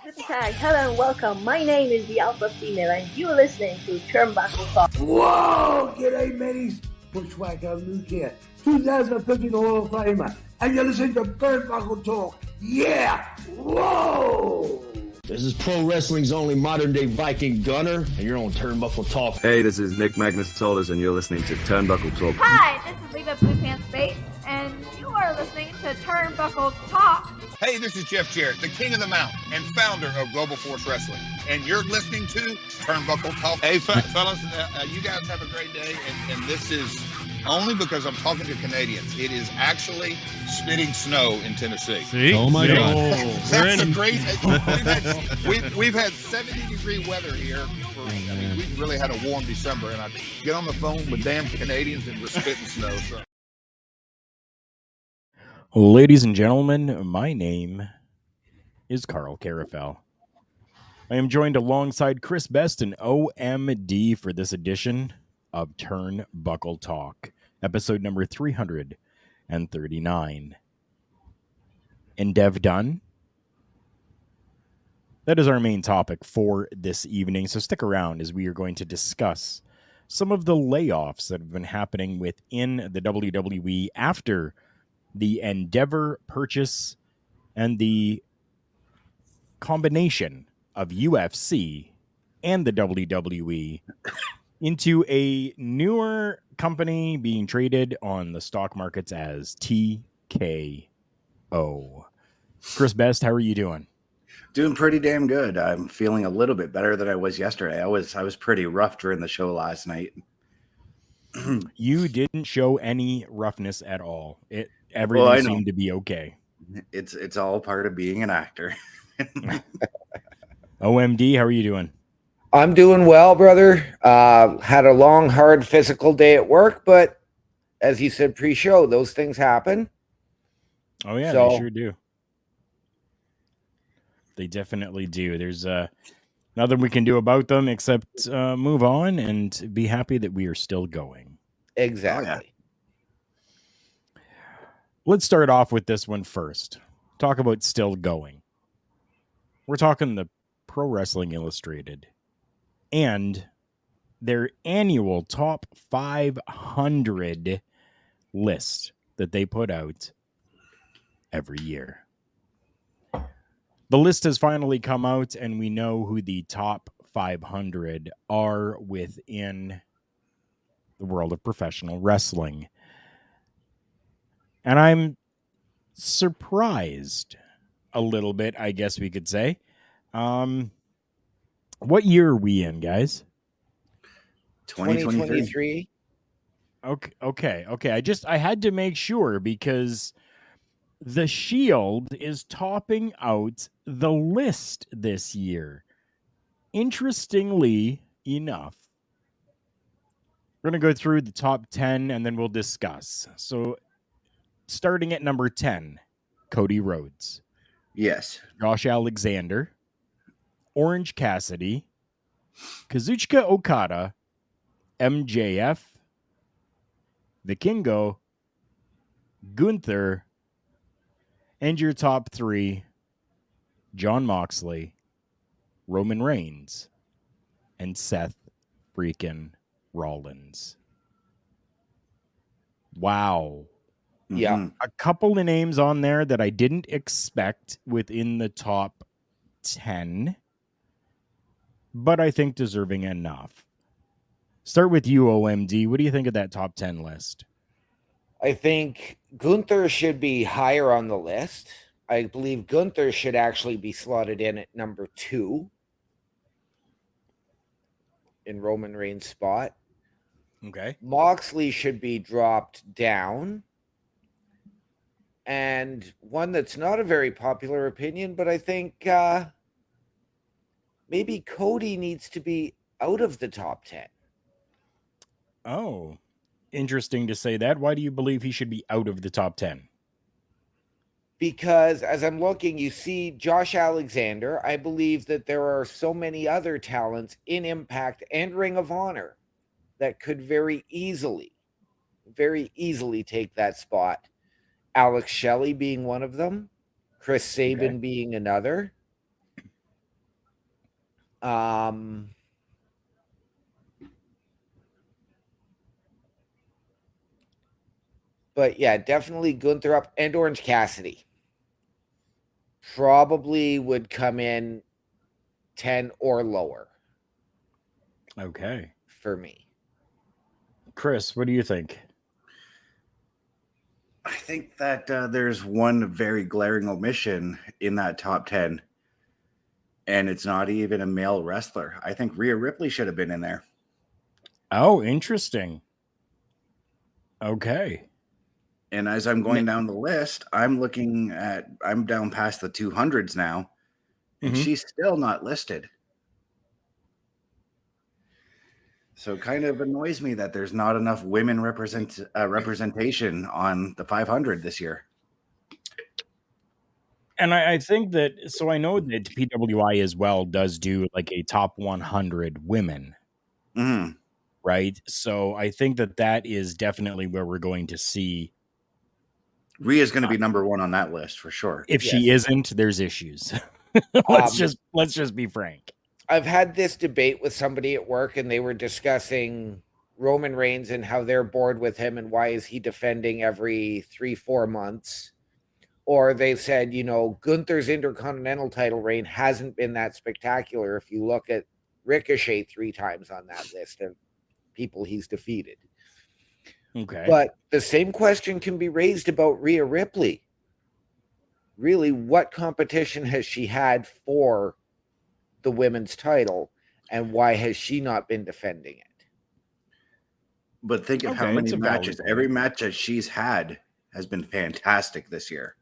Hi, hello and welcome. My name is the Alpha Female and you're listening to Turnbuckle Talk. Whoa! G'day, mateys. Bushwhacker Luke here, 2015 Hall of Famer, and you're listening to Turnbuckle Talk. Yeah! Whoa! This is pro wrestling's only modern-day Viking Gunner, and you're on Turnbuckle Talk. Hey, this is Nick Magnus-Toldis, and you're listening to Turnbuckle Talk. Hi, this is Leva Blue Pants Bates, and you are listening to Turnbuckle Talk. Hey, this is Jeff Jarrett, the king of the mountain and founder of Global Force Wrestling, and you're listening to Turnbuckle Talk. Hey, fellas, you guys have a great day, and this is only because I'm talking to Canadians. It is actually spitting snow in Tennessee. See? Oh my God! That's a crazy. We've had 70-degree weather here. We really had a warm December, and I get on the phone with damn Canadians and we're spitting snow. So. Ladies and gentlemen, my name is Carl Carafel. I am joined alongside Chris Best and OMD for this edition of Turnbuckle Talk, episode number 339. Endeav-done? That is our main topic for this evening, so stick around as we are going to discuss some of the layoffs that have been happening within the WWE after the Endeavor purchase and the combination of UFC and the WWE into a newer company being traded on the stock markets as TKO. Chris Best, how are you doing? Doing pretty damn good. I'm feeling a little bit better than I was yesterday. I was pretty rough during the show last night. You didn't show any roughness at all. Everything seemed to be okay. It's all part of being an actor. OMD, how are you doing? I'm doing well, brother. Had a long, hard physical day at work, but as you said pre-show, those things happen. Oh, yeah, they sure do. They definitely do. There's nothing we can do about them except move on and be happy that we are still going. Exactly. Oh, yeah. Let's start off with this one first. Talk about still going. We're talking the Pro Wrestling Illustrated and their annual top 500 list that they put out every year. The list has finally come out, and we know who the top 500 are within the world of professional wrestling. And I'm surprised a little bit, I guess we could say. What year are we in, guys? 2023. Okay. I had to make sure because the Shield is topping out the list this year. Interestingly enough, we're going to go through the top 10 and then we'll discuss. So, starting at number 10, Cody Rhodes. Yes. Josh Alexander, Orange Cassidy, Kazuchika Okada, MJF, Vikingo, Gunther, and your top 3, Jon Moxley, Roman Reigns, and Seth freaking Rollins. Wow. Yeah. A couple of names on there that I didn't expect within the top 10, but I think deserving enough. Start with you, OMD. What do you think of that top 10 list? I think Gunther should be higher on the list. I believe Gunther should actually be slotted in at number 2 in Roman Reigns' spot. Okay. Moxley should be dropped down. And one that's not a very popular opinion, but I think maybe Cody needs to be out of the top 10. Oh, interesting to say that. Why do you believe he should be out of the top 10? Because as I'm looking, you see Josh Alexander. I believe that there are so many other talents in Impact and Ring of Honor that could very easily take that spot. Alex Shelley being one of them, Chris Sabin being another. But yeah, definitely Gunther up and Orange Cassidy. Probably would come in 10 or lower. Okay. For me. Chris, what do you think? I think that there's one very glaring omission in that top 10, and it's not even a male wrestler. I think Rhea Ripley should have been in there. Oh, interesting. Okay. And as I'm going down the list, I'm down past the 200s now, and she's still not listed. So it kind of annoys me that there's not enough women representation on the 500 this year. And I think that, so I know that PWI as well does do like a top 100 women. Right? So I think that is definitely where we're going to see. Rhea's going to be number one on that list for sure. If she isn't, there's issues. let's just be frank. I've had this debate with somebody at work, and they were discussing Roman Reigns and how they're bored with him and why is he defending every 3-4 months. Or they said, Gunther's Intercontinental title reign hasn't been that spectacular if you look at Ricochet 3 times on that list of people he's defeated. Okay. But the same question can be raised about Rhea Ripley. Really, what competition has she had for the women's title, and why has she not been defending it? But think of how many matches. Every match that she's had has been fantastic this year.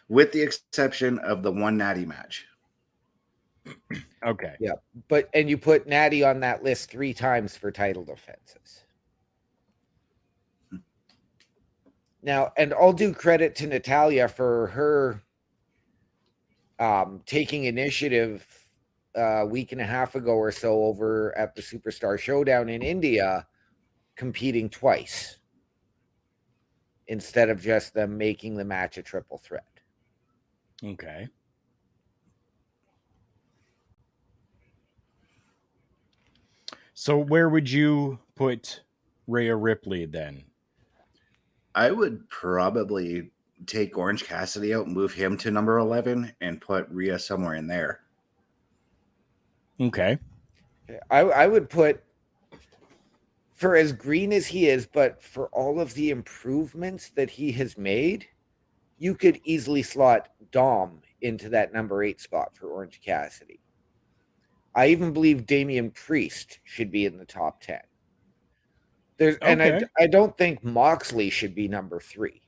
With the exception of the one Natty match. Okay. Yeah. And you put Natty on that list 3 times for title defenses. Now, and I'll do credit to Natalia for her taking initiative a week and a half ago or so over at the Superstar Showdown in India, competing twice instead of just them making the match a triple threat. Okay. So where would you put Rhea Ripley then? I would probably take Orange Cassidy out and move him to number 11 and put Rhea somewhere in there. Okay. I would put, for as green as he is, but for all of the improvements that he has made, you could easily slot Dom into that number 8 spot for Orange Cassidy. I even believe Damian Priest should be in the top 10. And I don't think Moxley should be number 3.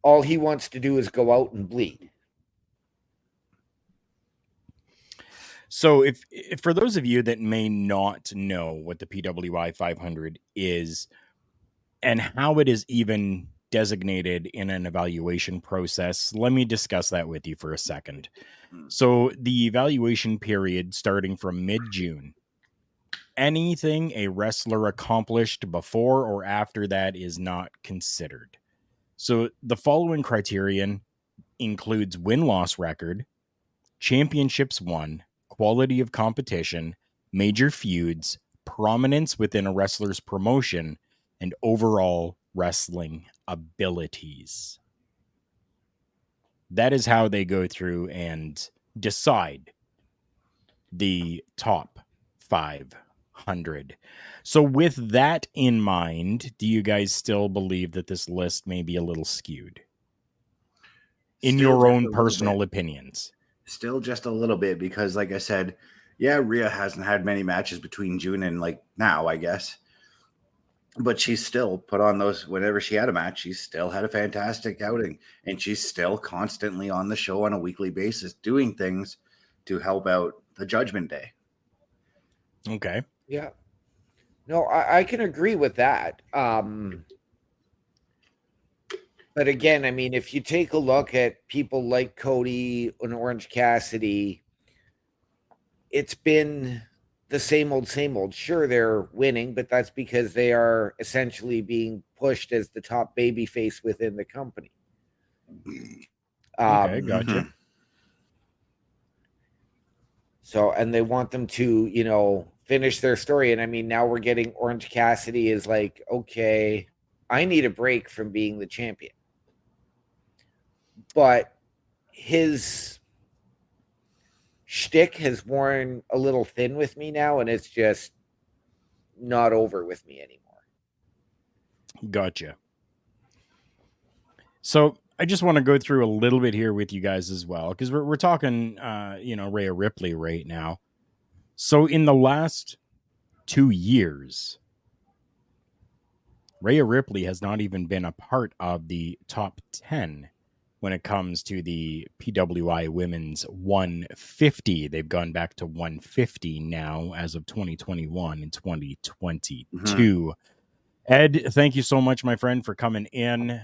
All he wants to do is go out and bleed. So if for those of you that may not know what the PWI 500 is and how it is even designated in an evaluation process, let me discuss that with you for a second. So the evaluation period starting from mid-June, anything a wrestler accomplished before or after that is not considered. So the following criterion includes win-loss record, championships won, quality of competition, major feuds, prominence within a wrestler's promotion, and overall wrestling abilities. That is how they go through and decide the top 500. So with that in mind, do you guys still believe that this list may be a little skewed? In your own personal opinions? Still just a little bit, because like I said, yeah, Rhea hasn't had many matches between June and like now, I guess. But she's still put on those, whenever she had a match, she still had a fantastic outing. And she's still constantly on the show on a weekly basis, doing things to help out the Judgment Day. Okay. Yeah. No, I can agree with that. But again, I mean, if you take a look at people like Cody and Orange Cassidy, it's been the same old, same old. Sure, they're winning, but that's because they are essentially being pushed as the top babyface within the company. Okay, gotcha. So, and they want them to, you know, finish their story. And I mean, now we're getting Orange Cassidy is like, okay, I need a break from being the champion. But his shtick has worn a little thin with me now, and it's just not over with me anymore. Gotcha. So I just want to go through a little bit here with you guys as well, because we're talking, Rhea Ripley right now. So in the last 2 years, Rhea Ripley has not even been a part of the top 10 when it comes to the PWI Women's 150. They've gone back to 150 now as of 2021 and 2022. Mm-hmm. Ed, thank you so much, my friend, for coming in.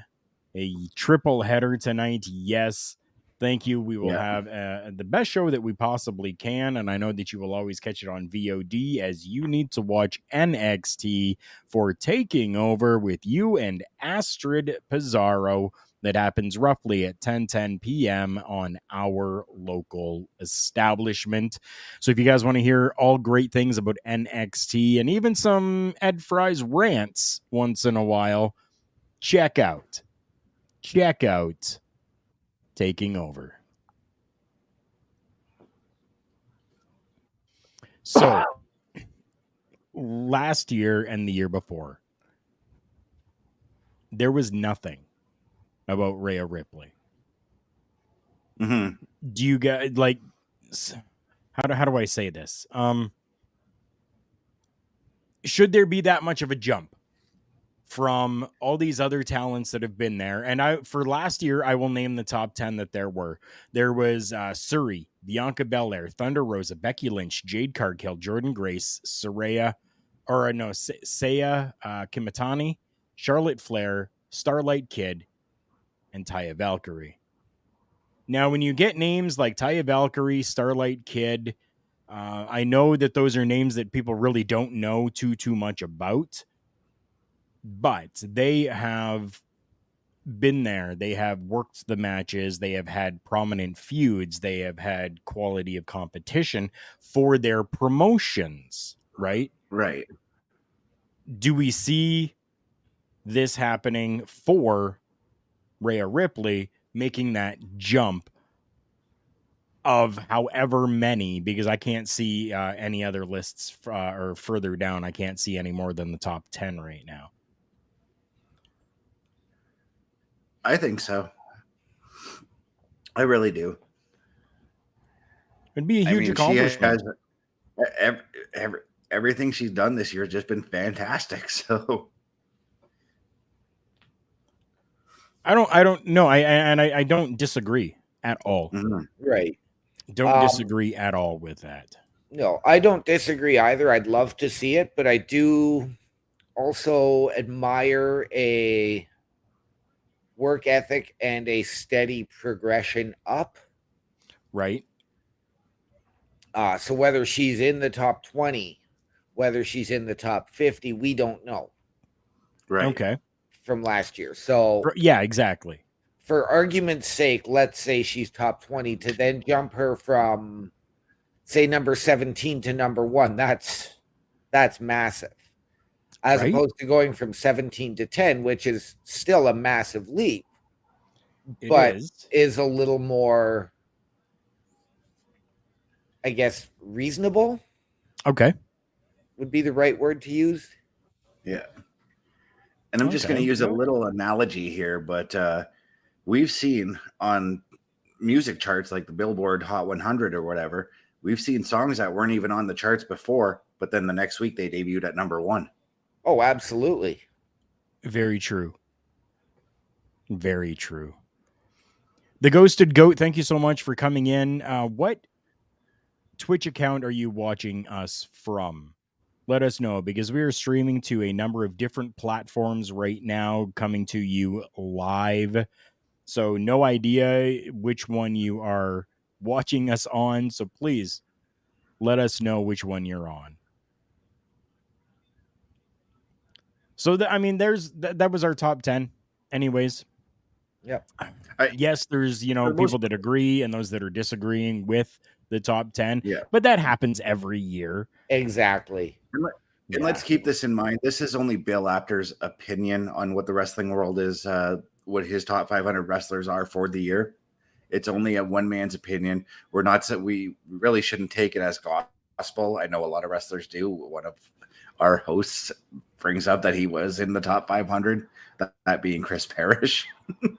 A triple header tonight. Yes. Thank you. We will have the best show that we possibly can. And I know that you will always catch it on VOD, as you need to watch NXT for Taking Over with you and Astrid Pizarro. That happens roughly at 10:10 p.m. on our local establishment. So if you guys want to hear all great things about NXT and even some Ed Fry's rants once in a while, check out Taking Over. So last year and the year before, there was nothing about Rhea Ripley. Mm-hmm. Do you guys like, how do I say this? Should there be that much of a jump from all these other talents that have been there? And for last year, I will name the top 10 that there were. There was Suri, Bianca Belair, Thunder Rosa, Becky Lynch, Jade Cargill, Jordan Grace, Saya Kimitani, Charlotte Flair, Starlight Kid, and Taya Valkyrie. Now, when you get names like Taya Valkyrie, Starlight Kid, I know that those are names that people really don't know too much about, but they have been there. They have worked the matches. They have had prominent feuds. They have had quality of competition for their promotions, right? Right. Do we see this happening for Rhea Ripley, making that jump of however many, because I can't see any other lists or further down. I can't see any more than the top 10 right now. I think so. I really do. It'd be a huge accomplishment. She has everything she's done this year has just been fantastic. So I don't know. I don't disagree at all. Mm-hmm. Right. Don't disagree at all with that. No, I don't disagree either. I'd love to see it, but I do also admire a work ethic and a steady progression up. Right. So whether she's in the top 20, whether she's in the top 50, we don't know. Right. Okay. From last year. So yeah, exactly. For argument's sake, let's say she's top 20, to then jump her from, say, number 17 to number 1. That's massive. As opposed to going from 17 to 10, which is still a massive leap, but is a little more, I guess, reasonable. Okay. Would be the right word to use. Yeah. And I'm just going to use a little analogy here, but we've seen on music charts like the Billboard Hot 100 or whatever, we've seen songs that weren't even on the charts before, but then the next week they debuted at number 1. Oh, absolutely. Very true. Very true. The Ghosted Goat, thank you so much for coming in. What Twitch account are you watching us from? Let us know, because we are streaming to a number of different platforms right now, coming to you live. So no idea which one you are watching us on. So please let us know which one you're on. So that was our top 10 anyways. Yep. Yes, there's, people that agree and those that are disagreeing with the top 10. Yeah. But that happens every year. Exactly. And let's keep this in mind. This is only Bill Apter's opinion on what the wrestling world is, what his top 500 wrestlers are for the year. It's only a one man's opinion. We really shouldn't take it as gospel. I know a lot of wrestlers do. One of our hosts brings up that he was in the top 500, that being Chris Parrish.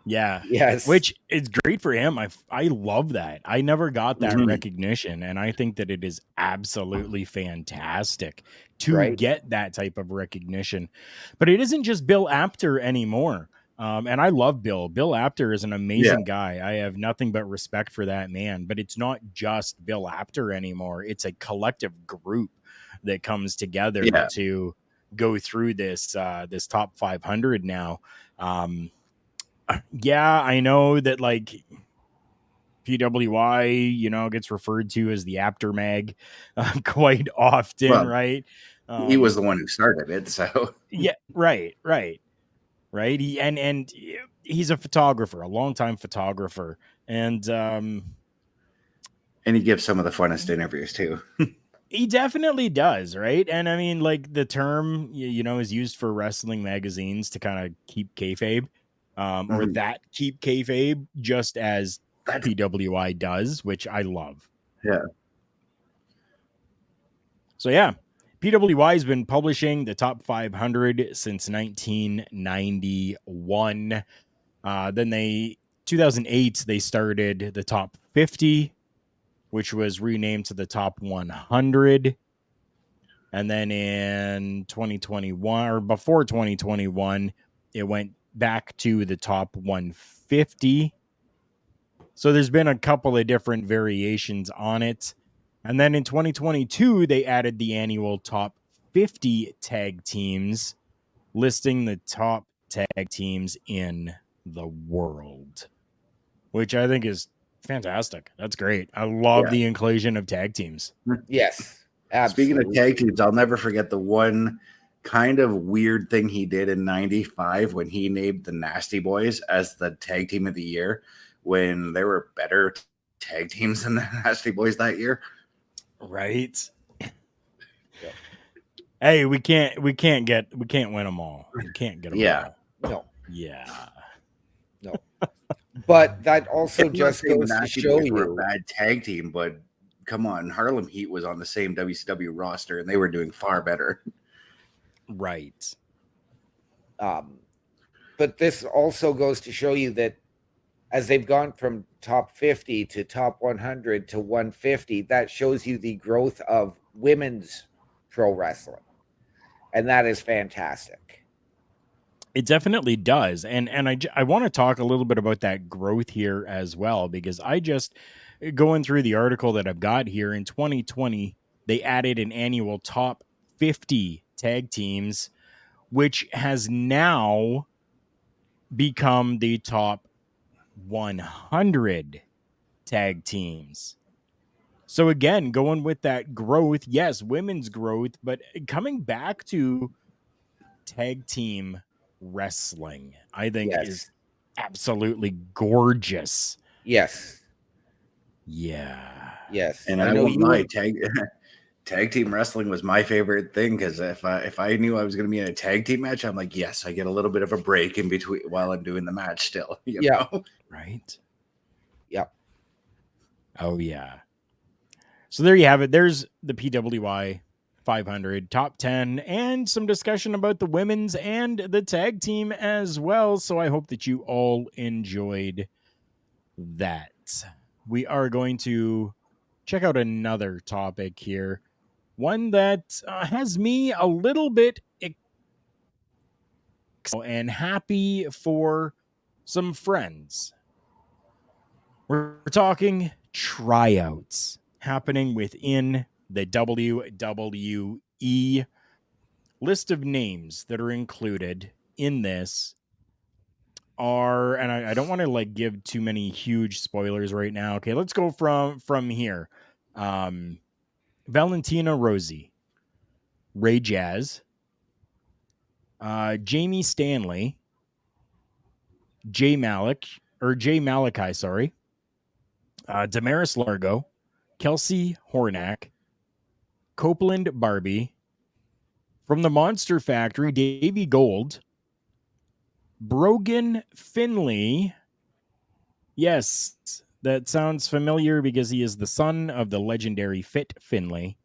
Yeah. Yes. Which is great for him. I love that. I never got that recognition. And I think that it is absolutely fantastic to get that type of recognition. But it isn't just Bill Apter anymore. And I love Bill. Bill Apter is an amazing guy. I have nothing but respect for that man. But it's not just Bill Apter anymore. It's a collective group that comes together to go through this top 500 now. I know that like PWI, gets referred to as the Apter Mag quite often, right? He was the one who started it, so yeah, right. And he's a photographer, a longtime photographer, and he gives some of the funnest interviews too. He definitely does, right? And I mean, like the term, is used for wrestling magazines to kind of keep kayfabe, or that keep kayfabe, just as PWI does, which I love. Yeah. So yeah, PWI has been publishing the top 500 since 1991. Then 2008, they started the top 50, which was renamed to the top 100. And then in 2021, or before 2021, it went back to the top 150. So there's been a couple of different variations on it. And then in 2022, they added the annual top 50 tag teams, listing the top tag teams in the world, which I think is fantastic. That's great. I love the inclusion of tag teams. Yes, absolutely. Speaking of tag teams, I'll never forget the one kind of weird thing he did in 95 when he named the Nasty Boys as the tag team of the year, when there were better tag teams than the Nasty Boys that year. Right. Hey, we can't win them all. We can't get them all. No. Yeah. No. But that also just goes to show you a bad tag team, but come on, Harlem Heat was on the same WCW roster and they were doing far better. Right. But this also goes to show you that as they've gone from top 50 to top 100 to 150, that shows you the growth of women's pro wrestling. And that is fantastic. It definitely does. And I want to talk a little bit about that growth here as well, because I just going through the article that I've got here in 2020, they added an annual top 50 tag teams, which has now become the top 100 tag teams. So again, going with that growth, yes, women's growth, but coming back to tag team wrestling, I think is absolutely gorgeous. Yes. Yeah. Yes. And I won't lie, tag team wrestling was my favorite thing, because if I knew I was going to be in a tag team match, I'm like, yes, I get a little bit of a break in between while I'm doing the match still. You know? Right. Yep. Oh yeah. So there you have it. There's the PWI 500 top 10 and some discussion about the women's and the tag team as well. So I hope that you all enjoyed that. We are going to check out another topic here. One that has me a little bit and happy for some friends. We're talking tryouts happening within the WWE. List of names that are included in this are, and I don't want to give too many huge spoilers right now. Okay, let's go from here. Valentina Rossi, Ray Jazz, Jamie Stanley, Jay Malachi, sorry. Damaris Largo, Kelsey Hornack, Copeland Barbie, from the Monster Factory, Davey Gold, Brogan Finley. Yes, that sounds familiar because he is the son of the legendary Fit Finley.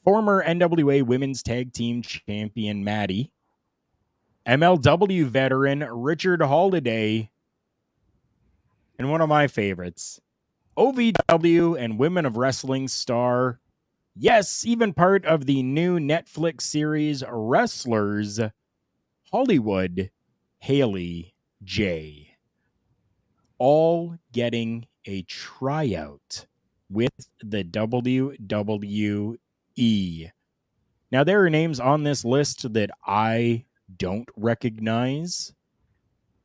Former NWA Women's Tag Team Champion Maddie. MLW veteran Richard Holiday. And one of my favorites, OVW and Women of Wrestling star, yes, even part of the new Netflix series Wrestlers, Hollywood Haley J. All getting a tryout with the WWE. Now, there are names on this list that I don't recognize,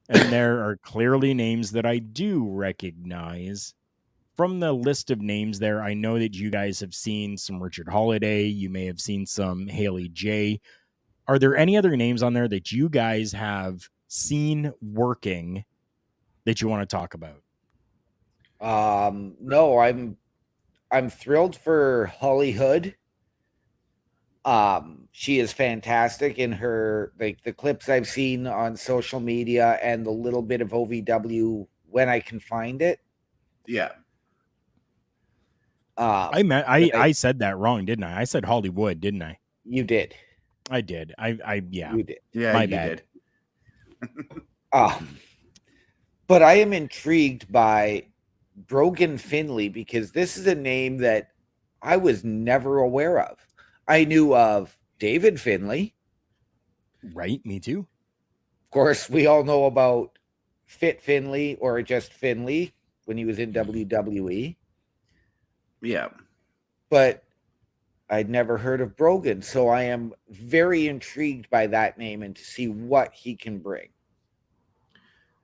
and there are clearly names that I do recognize. From the list of names there, I know that you guys have seen some Richard Holiday. You may have seen some Haley J. Are there any other names on there that you guys have seen working that you want to talk about? No, I'm thrilled for Holly Hood. She is fantastic in her, like, the clips I've seen on social media and the little bit of OVW when I can find it. Yeah. I said that wrong, didn't I? I said Hollywood, didn't I? You did. I did. Yeah. You did. Yeah, My you bad. did. But I am intrigued by Brogan Finley because this is a name that I was never aware of. I knew of David Finley. Right, me too. Of course, we all know about Fit Finley or just Finley when he was in WWE. Yeah. But I'd never heard of Brogan, so I am very intrigued by that name and to see what he can bring,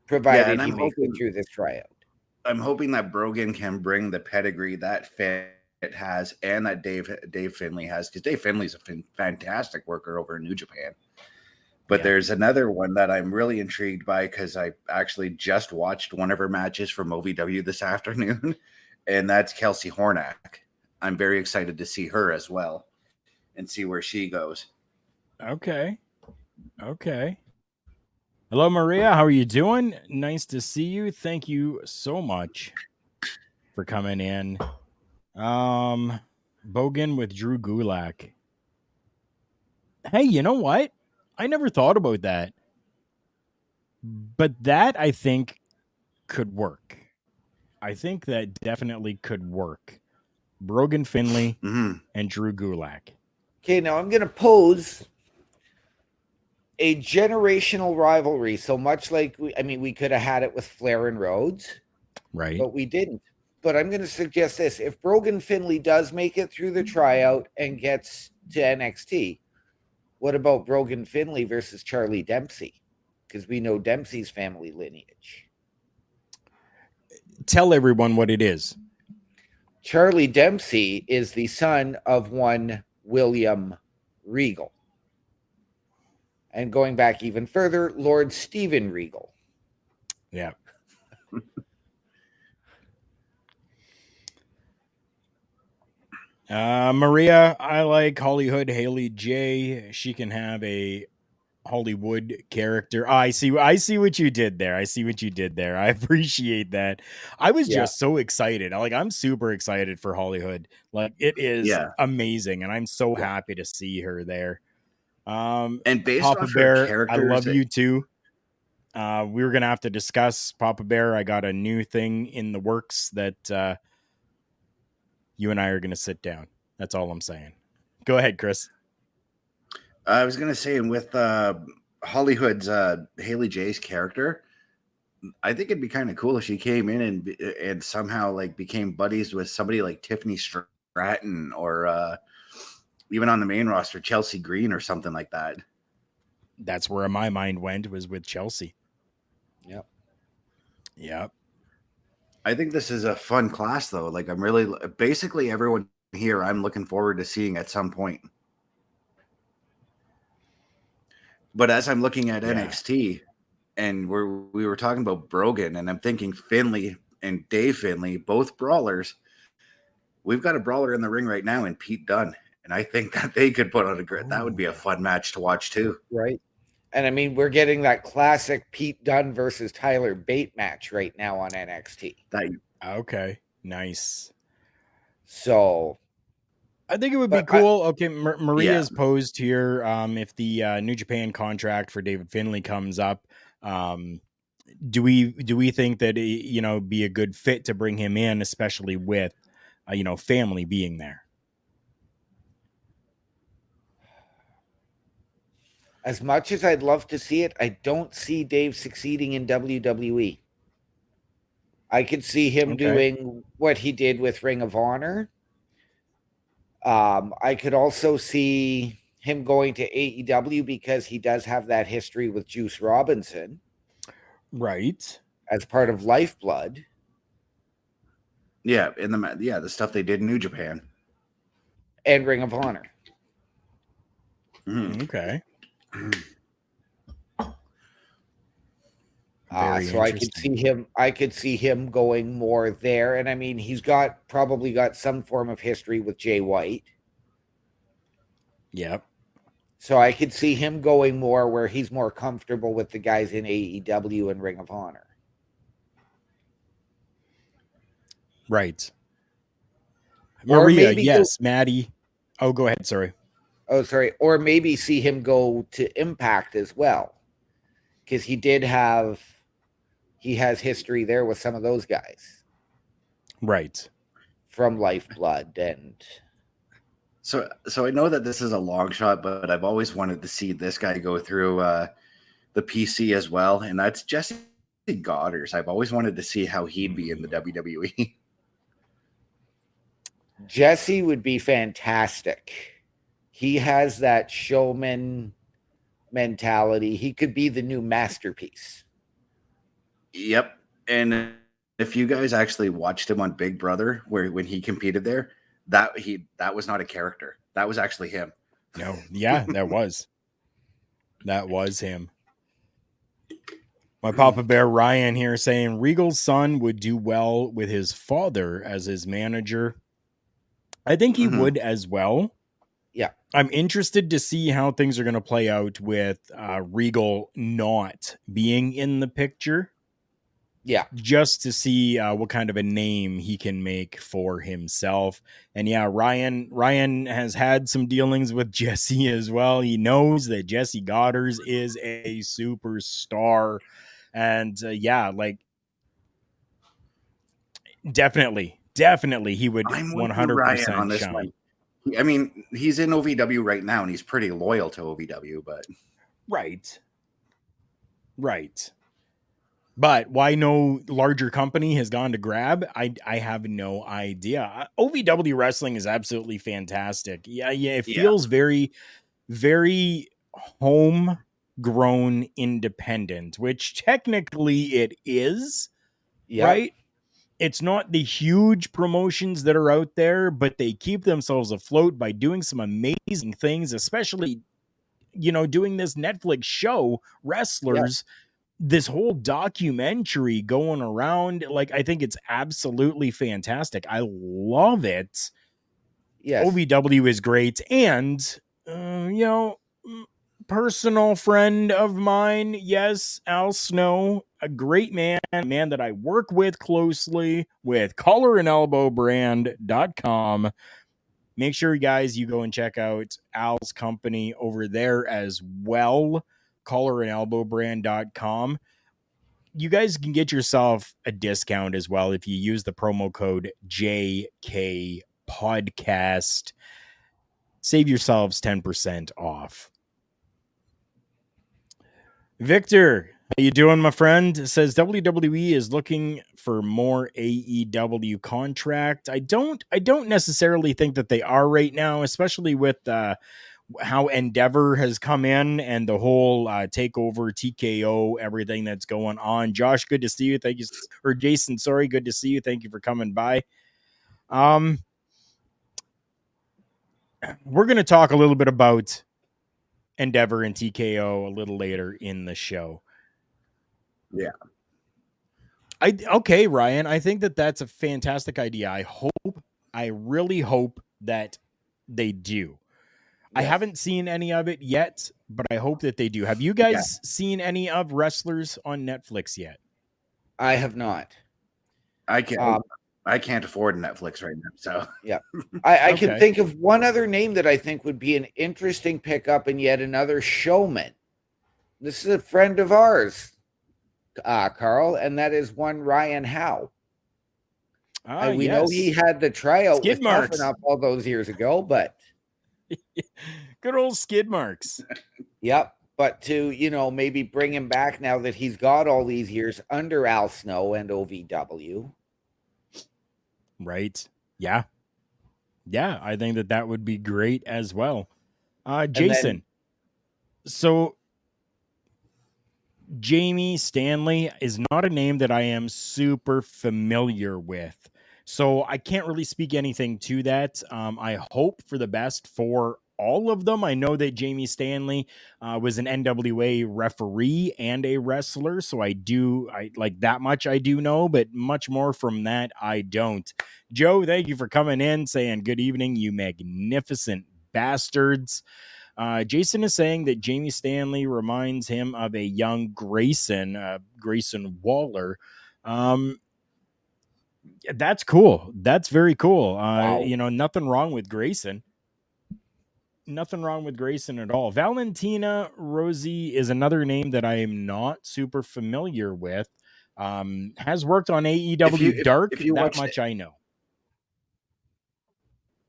provided he makes it through this tryout. I'm hoping that Brogan can bring the pedigree that Fit has and that Dave Finley has, because Dave Finley's a fantastic worker over in New Japan. But there's another one that I'm really intrigued by because I actually just watched one of her matches from OVW this afternoon, and that's Kelsey Hornack. I'm very excited to see her as well and see where she goes. Okay. Hello, Maria. How are you doing? Nice to see you. Thank you so much for coming in. Bogan with Drew Gulak. Hey, you know what? I never thought about that. But that, I think, could work. I think that definitely could work. Brogan Finley and Drew Gulak. Okay, now I'm going to pose a generational rivalry. So much like, we could have had it with Flair and Rhodes. Right. But we didn't. But I'm going to suggest this. If Brogan Finley does make it through the tryout and gets to NXT, what about Brogan Finley versus Charlie Dempsey? Because we know Dempsey's family lineage. Tell everyone what it is. Charlie Dempsey is the son of one William Regal. And going back even further, Lord Stephen Regal. Yeah. Maria, I like Hollywood Haley J. She can have a Hollywood character. Oh, I see what you did there. I appreciate that. I was just so excited. I'm super excited for Hollywood. Like, it is amazing, and I'm so happy to see her there. And based Papa off Bear, her characters, I love you too. We were gonna have to discuss Papa Bear. I got a new thing in the works that you and I are gonna sit down. That's all I'm saying. Go ahead, Chris. I was gonna say, and with Hollywood's Haley J's character, I think it'd be kind of cool if she came in and somehow like became buddies with somebody like Tiffany Stratton or even on the main roster, Chelsea Green or something like that. That's where my mind went, was with Chelsea. Yep. I think this is a fun class, though. Like, I'm really, basically everyone here I'm looking forward to seeing at some point. But as I'm looking at NXT, and we were talking about Brogan, and I'm thinking Finley and Dave Finley, both brawlers. we've got a brawler in the ring right now in Pete Dunne, and I think that they could put on a great. That would be a fun match to watch too. Right. And I mean, we're getting that classic Pete Dunne versus Tyler Bate match right now on NXT. Okay, nice. So I think it would be cool. Okay, Maria's posed here. If the New Japan contract for David Finlay comes up, do we think that be a good fit to bring him in, especially with family being there? As much as I'd love to see it, I don't see Dave succeeding in WWE. I could see him doing what he did with Ring of Honor. I could also see him going to AEW because he does have that history with Juice Robinson. Right. As part of Lifeblood. Yeah, the stuff they did in New Japan. And Ring of Honor. Okay. So I could see him going more there. And I mean, he's probably got some form of history with Jay White. Yep. So I could see him going more where he's more comfortable with the guys in AEW and Ring of Honor. Right. Maria, yes. Maddie. Oh, go ahead. Sorry. Oh, sorry. Or maybe see him go to Impact as well. Because he has history there with some of those guys. Right. From Lifeblood. And so I know that this is a long shot, but I've always wanted to see this guy go through the PC as well. And that's Jesse Goddard. I've always wanted to see how he'd be in the WWE. Jesse would be fantastic. He has that showman mentality. He could be the new Masterpiece. Yep. And if you guys actually watched him on Big Brother, when he competed there, that was not a character. That was actually him. No. Yeah, that was him. My Papa Bear Ryan here saying Regal's son would do well with his father as his manager. I think he would as well. Yeah. I'm interested to see how things are going to play out with Regal not being in the picture. Yeah. Just to see what kind of a name he can make for himself. And yeah, Ryan has had some dealings with Jesse as well. He knows that Jesse Goddard is a superstar. And definitely he would 100% on this shine. one. I mean, he's in OVW right now, and he's pretty loyal to OVW, but right. But why no larger company has gone to grab? I have no idea. OVW wrestling is absolutely fantastic. Yeah. It feels very, very homegrown independent, which technically it is, right? It's not the huge promotions that are out there, but they keep themselves afloat by doing some amazing things, especially, doing this Netflix show, Wrestlers, this whole documentary going around. Like, I think it's absolutely fantastic. I love it. Yes. OVW is great. And, personal friend of mine, yes, Al Snow, a great man, a man that I work with closely with collarandelbowbrand.com. Make sure, guys, you go and check out Al's company over there as well, collarandelbowbrand.com. You guys can get yourself a discount as well if you use the promo code JK Podcast. Save yourselves 10% off. Victor, how you doing, my friend? It says WWE is looking for more AEW contract. I don't necessarily think that they are right now, especially with how Endeavor has come in and the whole takeover, TKO, everything that's going on. Josh, good to see you. Thank you. Or Jason, sorry, good to see you. Thank you for coming by. We're going to talk a little bit about Endeavor and TKO a little later in the show. Yeah. Okay, Ryan, I think that that's a fantastic idea. I hope I really hope that they do. I Yes. haven't seen any of it yet, but I hope that they do. Have you guys seen any of Wrestlers on Netflix yet? I have not. I can't afford Netflix right now, so Yeah. I Okay. can think of one other name that I think would be an interesting pickup and yet another showman. This is a friend of ours, Carl, and that is one Ryan Howe. We know he had the tryout Skid with Tough marks. Enough all those years ago, but Good old skid marks. yep. But to, maybe bring him back now that he's got all these years under Al Snow and OVW. Right. Yeah. Yeah, I think that would be great as well. And Jason. So Jamie Stanley is not a name that I am super familiar with. So I can't really speak anything to that. I hope for the best for all of them. I know that Jamie Stanley was an NWA referee and a wrestler. So I like that much I do know, but much more from that I don't. Joe, thank you for coming in, saying good evening, you magnificent bastards. Jason is saying that Jamie Stanley reminds him of a young Grayson Waller. That's cool. That's very cool. Wow. Nothing wrong with Grayson. Nothing wrong with Grayson at all. Valentina Rosie is another name that I am not super familiar with. Has worked on AEW Dark. if you that watched much it. I know.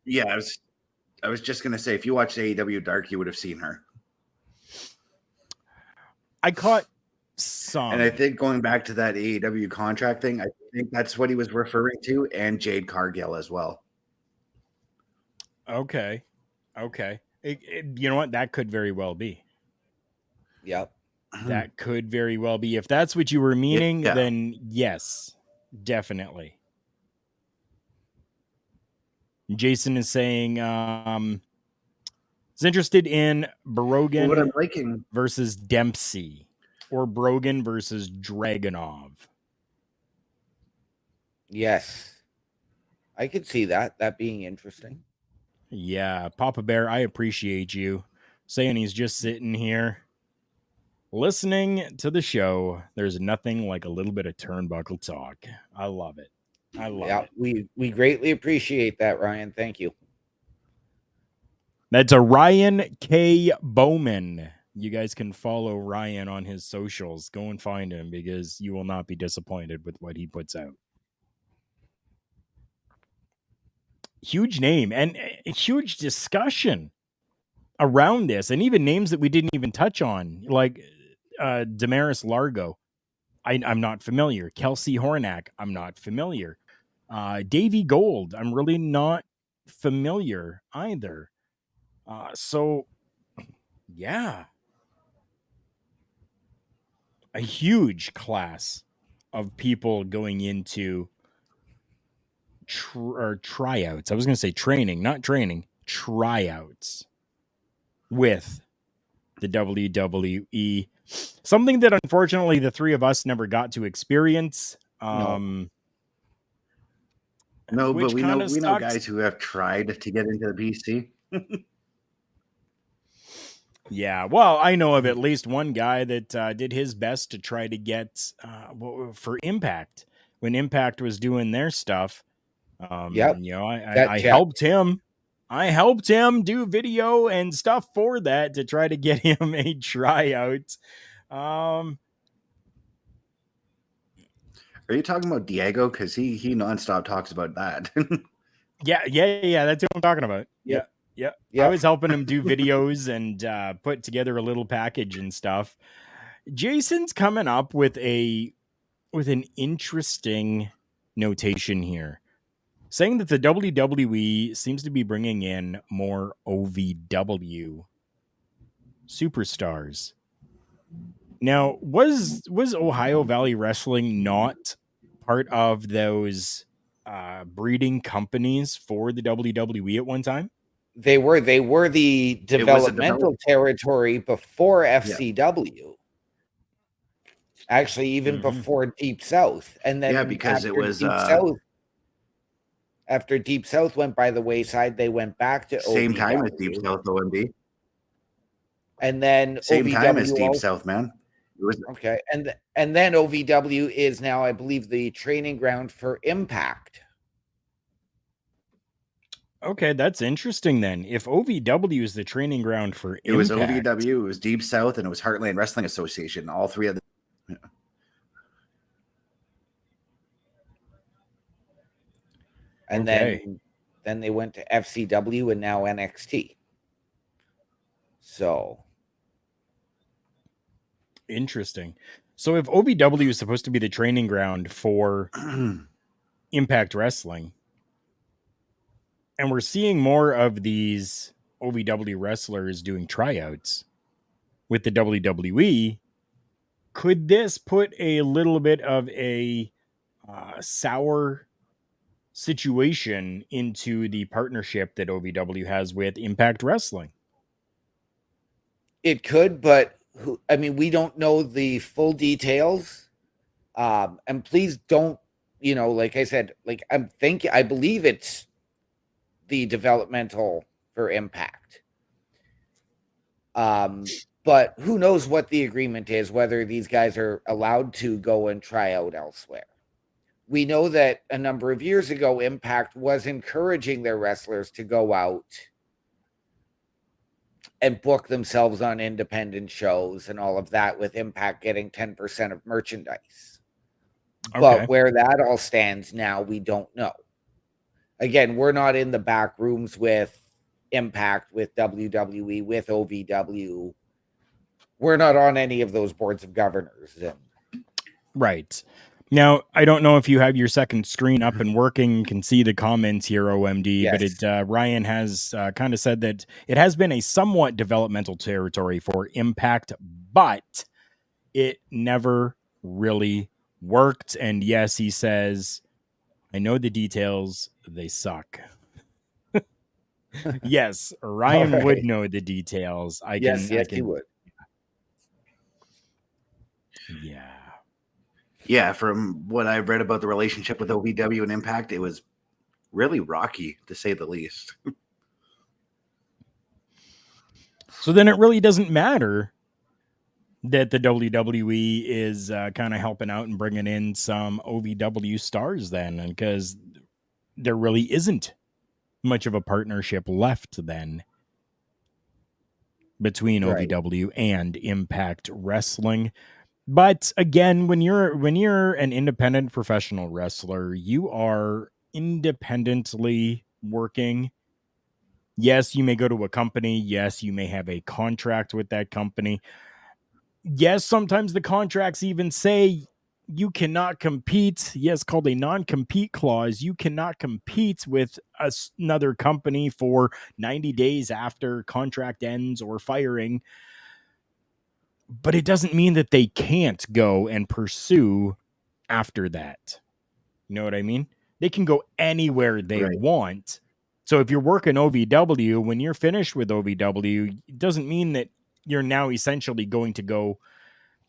Yeah, I was just gonna say, if you watched AEW Dark, you would have seen her. I caught some. And I think going back to that AEW contract thing, I think that's what he was referring to, and Jade Cargill as well. Okay. You know what? That could very well be. Yep. That could very well be. If that's what you were meaning, Yeah. then yes, definitely. Jason is saying is interested in Brogan What I'm liking versus Dempsey or Brogan versus Dragunov. Yes. I could see that being interesting. Yeah, Papa Bear, I appreciate you saying he's just sitting here listening to the show. There's nothing like a little bit of Turnbuckle talk. I love it. I love it. We greatly appreciate that, Ryan. Thank you. That's a Ryan K. Bowman. You guys can follow Ryan on his socials. Go and find him because you will not be disappointed with what he puts out. Huge name and a huge discussion around this, and even names that we didn't even touch on, like Damaris Largo. I'm not familiar. Kelsey Hornack, I'm not familiar. Davey Gold, I'm really not familiar either. So, yeah. A huge class of people going into tryouts. I was going to say training, not training, tryouts with the WWE. Something that unfortunately the three of us never got to experience. No, but we know guys who have tried to get into the PC. Yeah, well, I know of at least one guy that did his best to try to get for Impact when Impact was doing their stuff. I helped him. I helped him do video and stuff for that to try to get him a tryout. Are you talking about Diego? Because he nonstop talks about that. Yeah. That's what I'm talking about. Yeah. I was helping him do videos and put together a little package and stuff. Jason's coming up with an interesting notation here, saying that the WWE seems to be bringing in more OVW superstars. Now, was Ohio Valley Wrestling not part of those breeding companies for the WWE at one time? They were the developmental territory before FCW. Yeah. Actually, even before Deep South, and then because it was Deep South, After Deep South went by the wayside, they went back to Same time as OVW. Deep South OMD. And then Same OVW time as Deep also, South, man. It was okay, and then OVW is now, I believe, the training ground for Impact. Okay, that's interesting then. If OVW is the training ground for it was Impact, OVW, it was Deep South, and it was Heartland Wrestling Association. All three of the And Okay. then they went to FCW and now NXT. So interesting. So if OVW is supposed to be the training ground for Impact Wrestling, and we're seeing more of these OVW wrestlers doing tryouts with the WWE, could this put a little bit of a sour situation into the partnership that OVW has with Impact Wrestling? it could, but I mean, we don't know the full details. And please don't, like I said, like I believe it's the developmental for Impact. But who knows what the agreement is, whether these guys are allowed to go and try out elsewhere. We know that a number of years ago, Impact was encouraging their wrestlers to go out and book themselves on independent shows and all of that, with Impact getting 10% of merchandise. Okay. But where that all stands now, we don't know. Again, we're not in the back rooms with Impact, with WWE, with OVW. We're not on any of those boards of governors. Right. Now, I don't know if you have your second screen up and working. You can see the comments here, OMD, Yes. but Ryan has kind of said that it has been a somewhat developmental territory for Impact, but it never really worked. And yes, he says, I know the details, they suck. Yes, Ryan All would right. know the details. Yes, he would. Yeah. Yeah, from what I've read about the relationship with OVW and Impact, it was really rocky, to say the least. So then it really doesn't matter that the WWE is kind of helping out and bringing in some OVW stars then, because there really isn't much of a partnership left then between Right. OVW and Impact Wrestling. But again, when you're an independent professional wrestler, you are independently working. Yes, you may go to a company. Yes, you may have a contract with that company. Yes, sometimes the contracts even say you cannot compete. Yes, called a non-compete clause. You cannot compete with another company for 90 days after contract ends or firing. But it doesn't mean that they can't go and pursue after that. You know what I mean? They can go anywhere they want. So if you're working OVW, when you're finished with OVW, it doesn't mean that you're now essentially going to go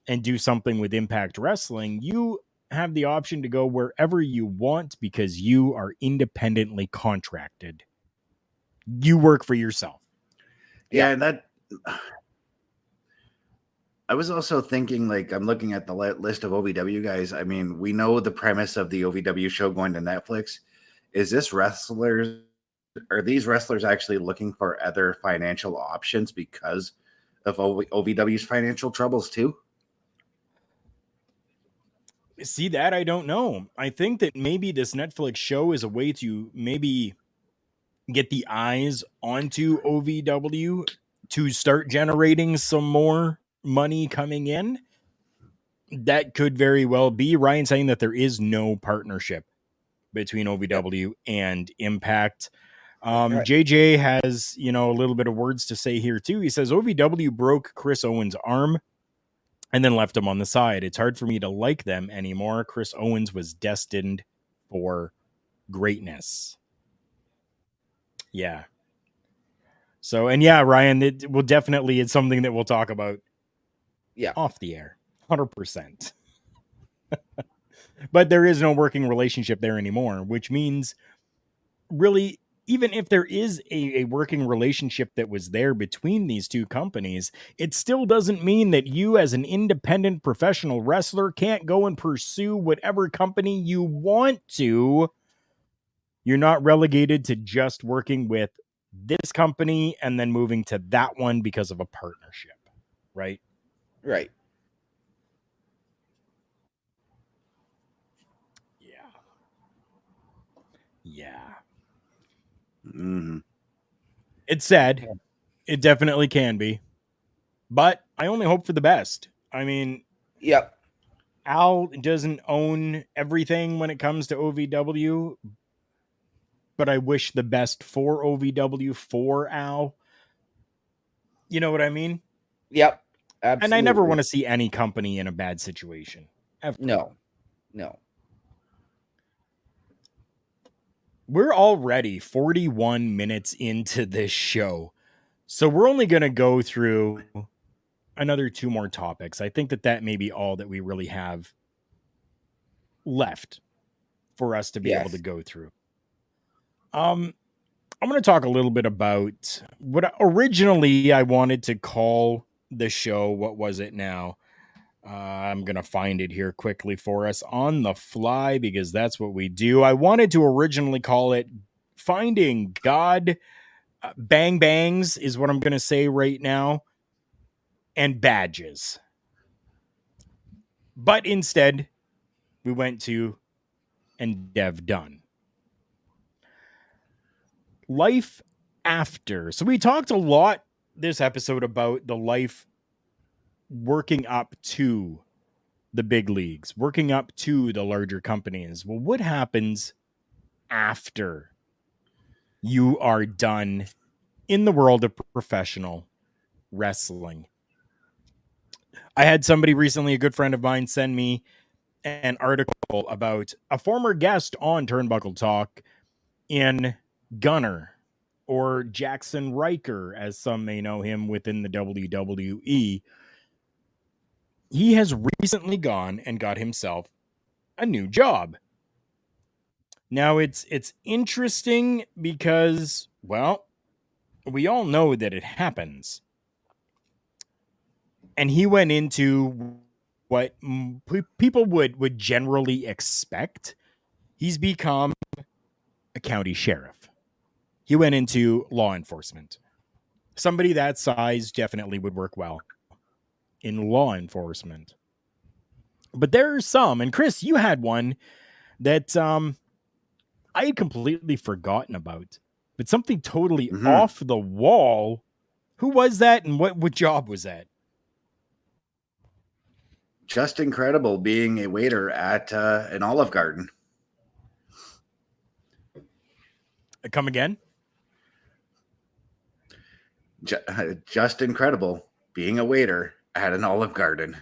and do something with Impact Wrestling. You have the option to go wherever you want because you are independently contracted. You work for yourself. Yeah, and that I was also thinking, like, I'm looking at the list of OVW guys. I mean, we know the premise of the OVW show going to Netflix. Is this wrestlers? Are these wrestlers actually looking for other financial options because of OVW's financial troubles too? See, that I don't know. I think that maybe this Netflix show is a way to maybe get the eyes onto OVW to start generating some more money coming in. That could very well be. Ryan saying that there is no partnership between OVW and Impact. JJ has, a little bit of words to say here too. He says OVW broke Chris Owens' arm and then left him on the side. It's hard for me to like them anymore. Chris Owens was destined for greatness. Yeah. So, and yeah, Ryan, it will definitely, it's something that we'll talk about off the air. 100%. But there is no working relationship there anymore, which means really, even if there is a working relationship that was there between these two companies, it still doesn't mean that you as an independent professional wrestler can't go and pursue whatever company you want to. You're not relegated to just working with this company and then moving to that one because of a partnership, right? Right. Yeah. Mm-hmm. It's sad. It definitely can be. But I only hope for the best. I mean, Yep. Al doesn't own everything when it comes to OVW, but I wish the best for OVW for Al. You know what I mean? Yep. Absolutely. And I never want to see any company in a bad situation. Ever. No. We're already 41 minutes into this show. So we're only going to go through another 2 more topics. I think that may be all that we really have left for us to be able to go through. I'm going to talk a little bit about what originally I wanted to call the show. What was it now? I'm going to find it here quickly for us on the fly because that's what we do. I wanted to originally call it Finding God. Bang Bangs is what I'm going to say right now. And badges. But instead, we went to Endeav-done. Life after. So we talked a lot this episode about the life working up to the big leagues, working up to the larger companies. Well, what happens after you are done in the world of professional wrestling? I had somebody recently, a good friend of mine, send me an article about a former guest on Turnbuckle Talk in Gunner, or Jackson Riker, as some may know him within the WWE. He has recently gone and got himself a new job. Now it's interesting because, well, we all know that it happens. And he went into what people would generally expect. He's become a county sheriff. He went into law enforcement. Somebody that size definitely would work well in law enforcement. But there are some, and Chris, you had one that I had completely forgotten about, but something totally off the wall. Who was that, and what job was that? Just incredible being a waiter at an Olive Garden. Come again? Just incredible being a waiter at an Olive Garden.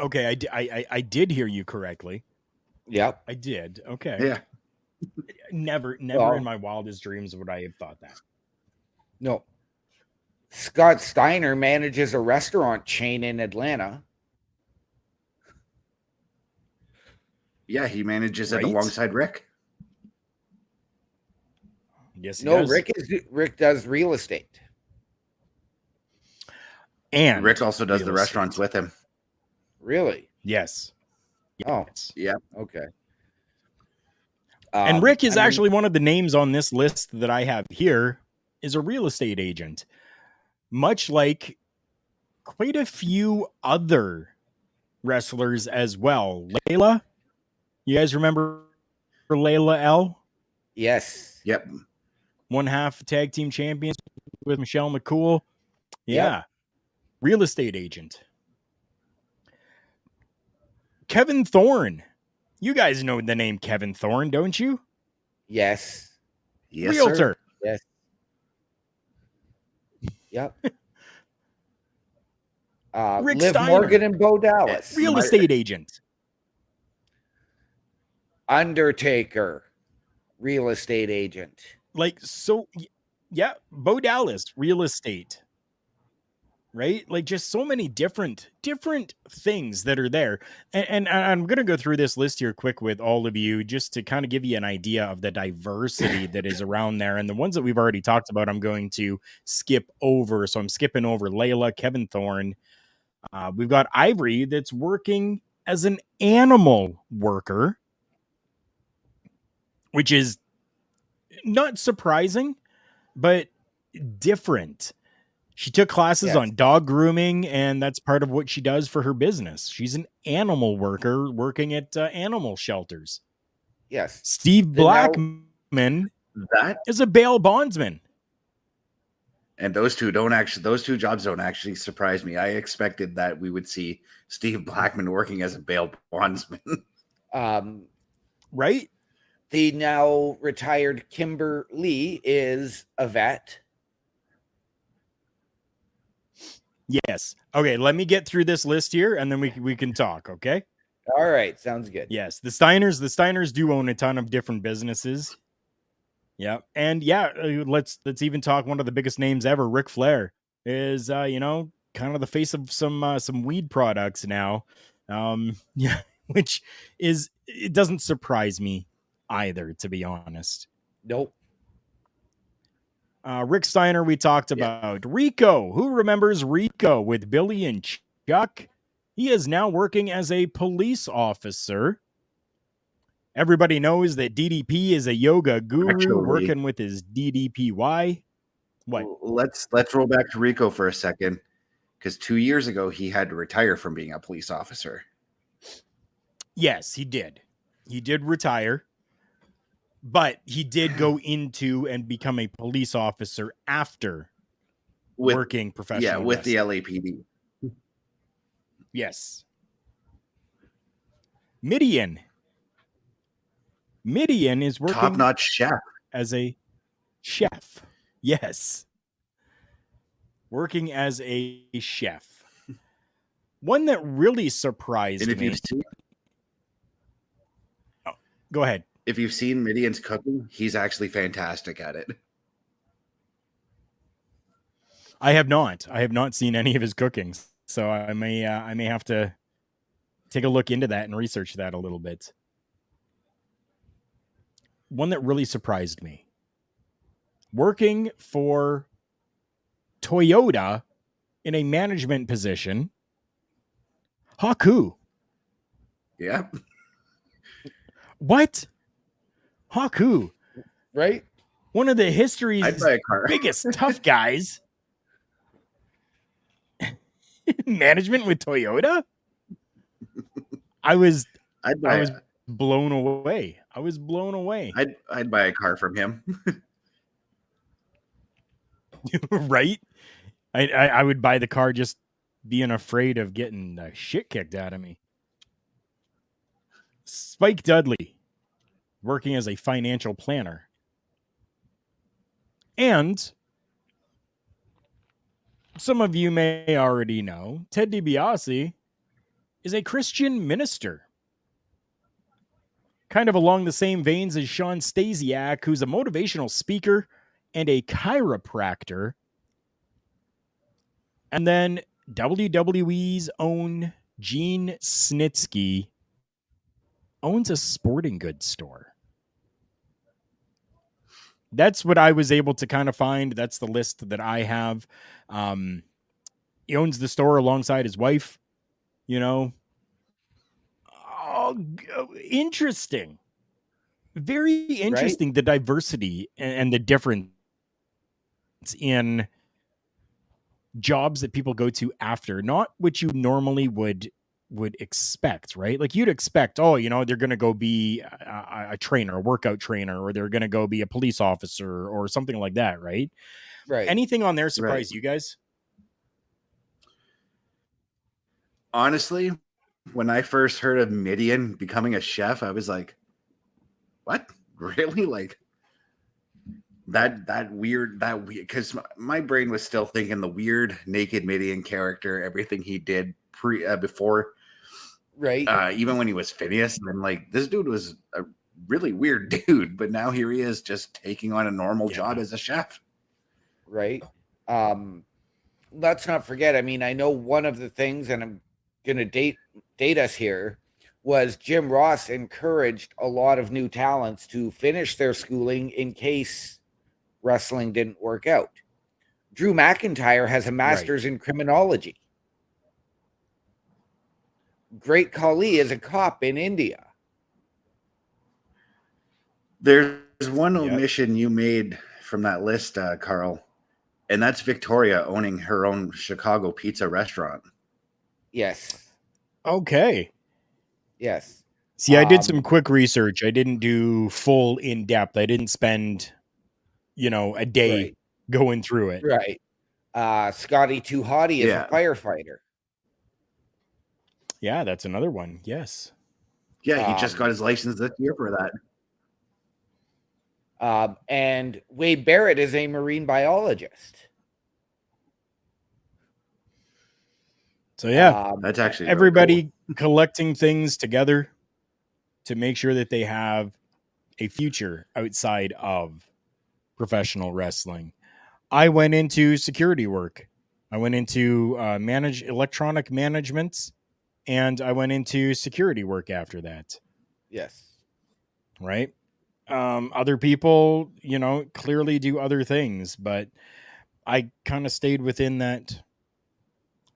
Okay, I did hear you correctly. Yep. I did. Okay. Yeah. Never in my wildest dreams would I have thought that. No. Scott Steiner manages a restaurant chain in Atlanta. Yeah, he manages it alongside Rick. Yes, he no, does. Rick does real estate. And Rick also does the restaurants with him. Really? Yes. Oh, yeah. Okay. And Rick is actually one of the names on this list that I have here is a real estate agent. Much like quite a few other wrestlers as well. Layla? You guys remember Layla L? Yes. Yep. 1/2 tag team champions with Michelle McCool. Yeah. Yep. Real estate agent. Kevin Thorne. You guys know the name Kevin Thorne, don't you? Yes. Yes, Realtor. sir. Yes. Yep. Rick Liv Steiner. Morgan and Bo Dallas. Real estate agent. Undertaker. Real estate agent. Like, so, yeah, Bo Dallas, real estate. right? Like just so many different things that are there. And I'm going to go through this list here quick with all of you just to kind of give you an idea of the diversity that is around there. And the ones that we've already talked about, I'm going to skip over. So I'm skipping over Layla, Kevin Thorne. We've got Ivory that's working as an animal worker, which is not surprising, but different. She took classes on dog grooming, and that's part of what she does for her business. She's an animal worker working at animal shelters. Yes. Steve Blackman is a bail bondsman. And those two jobs don't actually surprise me. I expected that we would see Steve Blackman working as a bail bondsman. Right? The now retired Kimber Lee is a vet. Yes. Okay, let me get through this list here, and then we can talk, okay? All right, sounds good. Yes, the Steiners do own a ton of different businesses. Yeah, and let's even talk one of the biggest names ever. Ric Flair is kind of the face of some weed products now. Which it doesn't surprise me either, to be honest. Nope. Rick Steiner, we talked about. Rico, who remembers Rico with Billy and Chuck? He is now working as a police officer. Everybody knows that DDP is a yoga guru working with his DDPY. What? Let's roll back to Rico for a second, because 2 years ago he had to retire from being a police officer. Yes, he did. He did retire. But he did go into and become a police officer after working professionally. Yeah, with the LAPD. Yes. Midian is working top-notch chef as a chef. Yes. Working as a chef. One that really surprised me. Go ahead. If you've seen Midian's cooking, he's actually fantastic at it. I have not. I have not seen any of his cookings, so I may have to take a look into that and research that a little bit. One that really surprised me. Working for Toyota in a management position, Haku. Yeah. What? Haku. Right? One of the history's biggest tough guys. Management with Toyota? I was blown away. I was blown away. I'd buy a car from him. Right? I would buy the car just being afraid of getting the shit kicked out of me. Spike Dudley, working as a financial planner. And some of you may already know, Ted DiBiase is a Christian minister. Kind of along the same veins as Sean Stasiak, who's a motivational speaker and a chiropractor. And then WWE's own Gene Snitsky owns a sporting goods store. That's what I was able to kind of find. That's the list that I have. He owns the store alongside his wife, interesting. Very interesting, right? The diversity and the difference in jobs that people go to after, not what you normally would expect, right? Like you'd expect, they're going to go be a trainer, a workout trainer, or they're going to go be a police officer or something like that, right? Right. Anything on there surprise you guys? Honestly, when I first heard of Midian becoming a chef, I was like, what? Really? Like that weird, because my brain was still thinking the weird naked Midian character, everything he did before. Right. Even when he was Phineas, and I'm like, this dude was a really weird dude, but now here he is just taking on a normal job as a chef. Right. let's not forget, I mean, I know one of the things, and I'm going to date us here, was Jim Ross encouraged a lot of new talents to finish their schooling in case wrestling didn't work out. Drew McIntyre has a master's in criminology. Great Khali is a cop in India. There's one omission you made from that list, Carl, and that's Victoria owning her own Chicago pizza restaurant. Yes. Okay. Yes. See, I did some quick research. I didn't do full in depth. I didn't spend, a day going through it. Right. Scotty Too Hottie is a firefighter. Yeah, that's another one. Yes. Yeah, he just got his license this year for that. And Wade Barrett is a marine biologist. So yeah, that's actually everybody collecting things together to make sure that they have a future outside of professional wrestling. I went into security work. I went into electronic management, and I went into security work after that. Yes. Right. Other people, clearly do other things, but I kind of stayed within that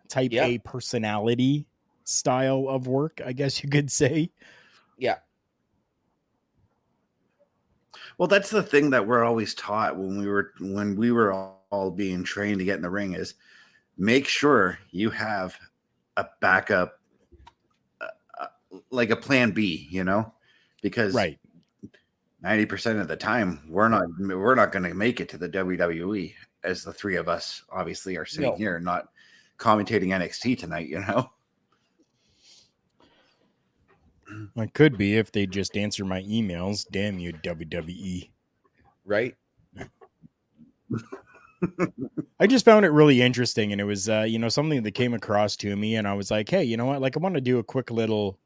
type A personality style of work, I guess you could say. Yeah. Well, that's the thing that we're always taught when we were all being trained to get in the ring is make sure you have a backup, like a plan B, because 90% of the time we're not going to make it to the WWE, as the three of us obviously are sitting here not commentating NXT tonight, I could be if they just answer my emails. Damn you, WWE. Right. I just found it really interesting, and it was something that came across to me, and I was like, hey, you know what? Like, I want to do a quick little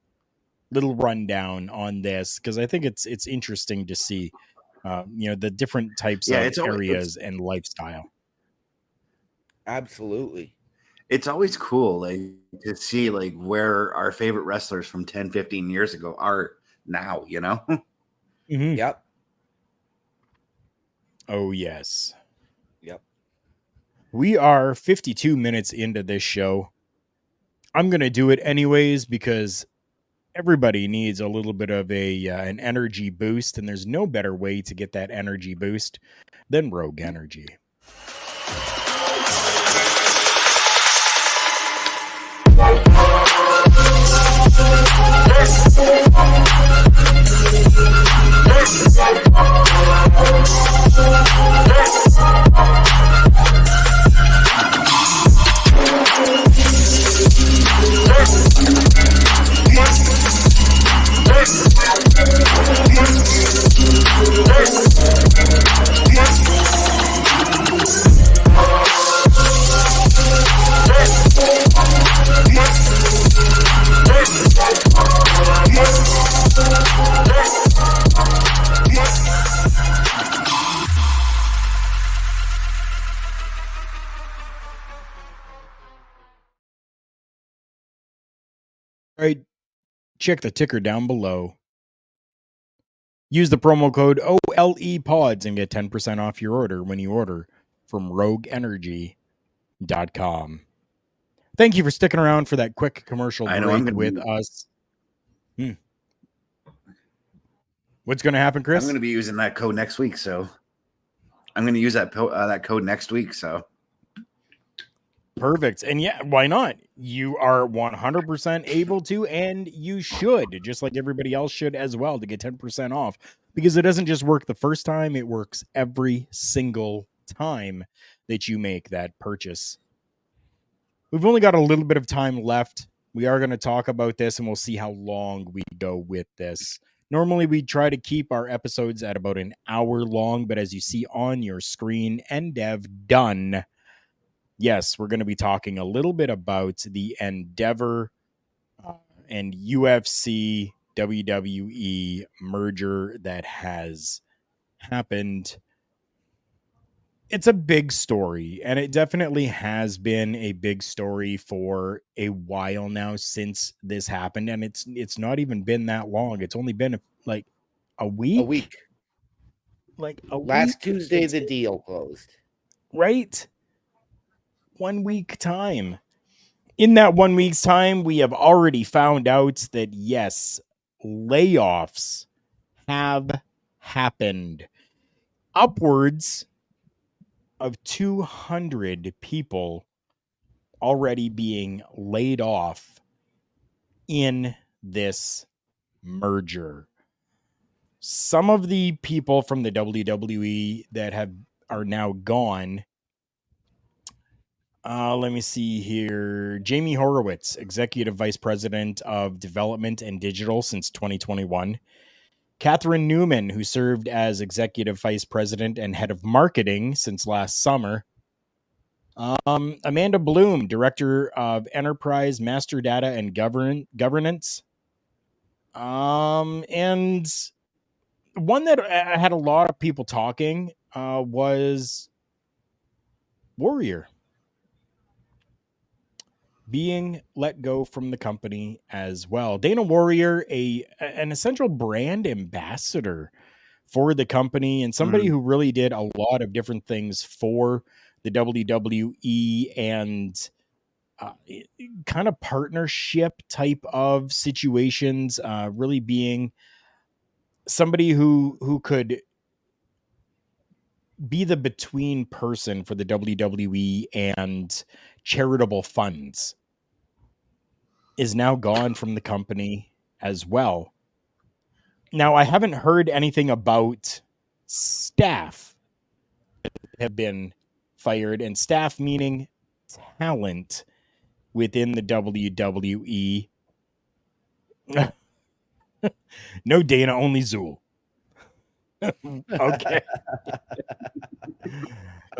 rundown on this because I think it's interesting to see the different types of areas and lifestyle. Absolutely. It's always cool to see where our favorite wrestlers from 10, 15 years ago are now, Mm-hmm. Yep. Oh, yes. Yep. We are 52 minutes into this show. I'm going to do it anyways because everybody needs a little bit of an energy boost, and there's no better way to get that energy boost than Rogue Energy. All right, check the ticker down below. Use the promo code OLEPODS and get 10% off your order when you order from rogueenergy.com. Thank you for sticking around for that quick commercial break with us. What's going to happen, Chris? I'm going to be using that code next week, so I'm going to use that code next week, so perfect. And yeah, why not? You are 100% able to, and you should, just like everybody else should as well, to get 10% off, because it doesn't just work the first time, it works every single time that you make that purchase. We've only got a little bit of time left. We are going to talk about this, and we'll see how long we go with this. Normally, we try to keep our episodes at about an hour long, but as you see on your screen, Endeav-done. Yes, we're going to be talking a little bit about the Endeavor and UFC WWE merger that has happened. it's a big story, and it definitely has been a big story for a while now since this happened, and it's not even been that long. It's only been like a week. A week. Like a Last week. Tuesday, the deal closed. Right? 1 week time. In that 1 week's time, we have already found out that yes, layoffs have happened. Upwards of 200 people already being laid off in this merger. Some of the people from the WWE that are now gone. Let me see here. Jamie Horowitz, Executive Vice President of Development and Digital since 2021. Catherine Newman, who served as Executive Vice President and Head of Marketing since last summer. Amanda Bloom, Director of Enterprise, Master Data, and Governance. And one that had a lot of people talking was Warrior being let go from the company as well. Dana Warrior, an essential brand ambassador for the company and somebody who really did a lot of different things for the WWE and kind of partnership type of situations, really being somebody who could be the between person for the WWE and charitable funds, is now gone from the company as well. Now, I haven't heard anything about staff that have been fired, and staff meaning talent within the WWE. No Dana, only Zool. Okay.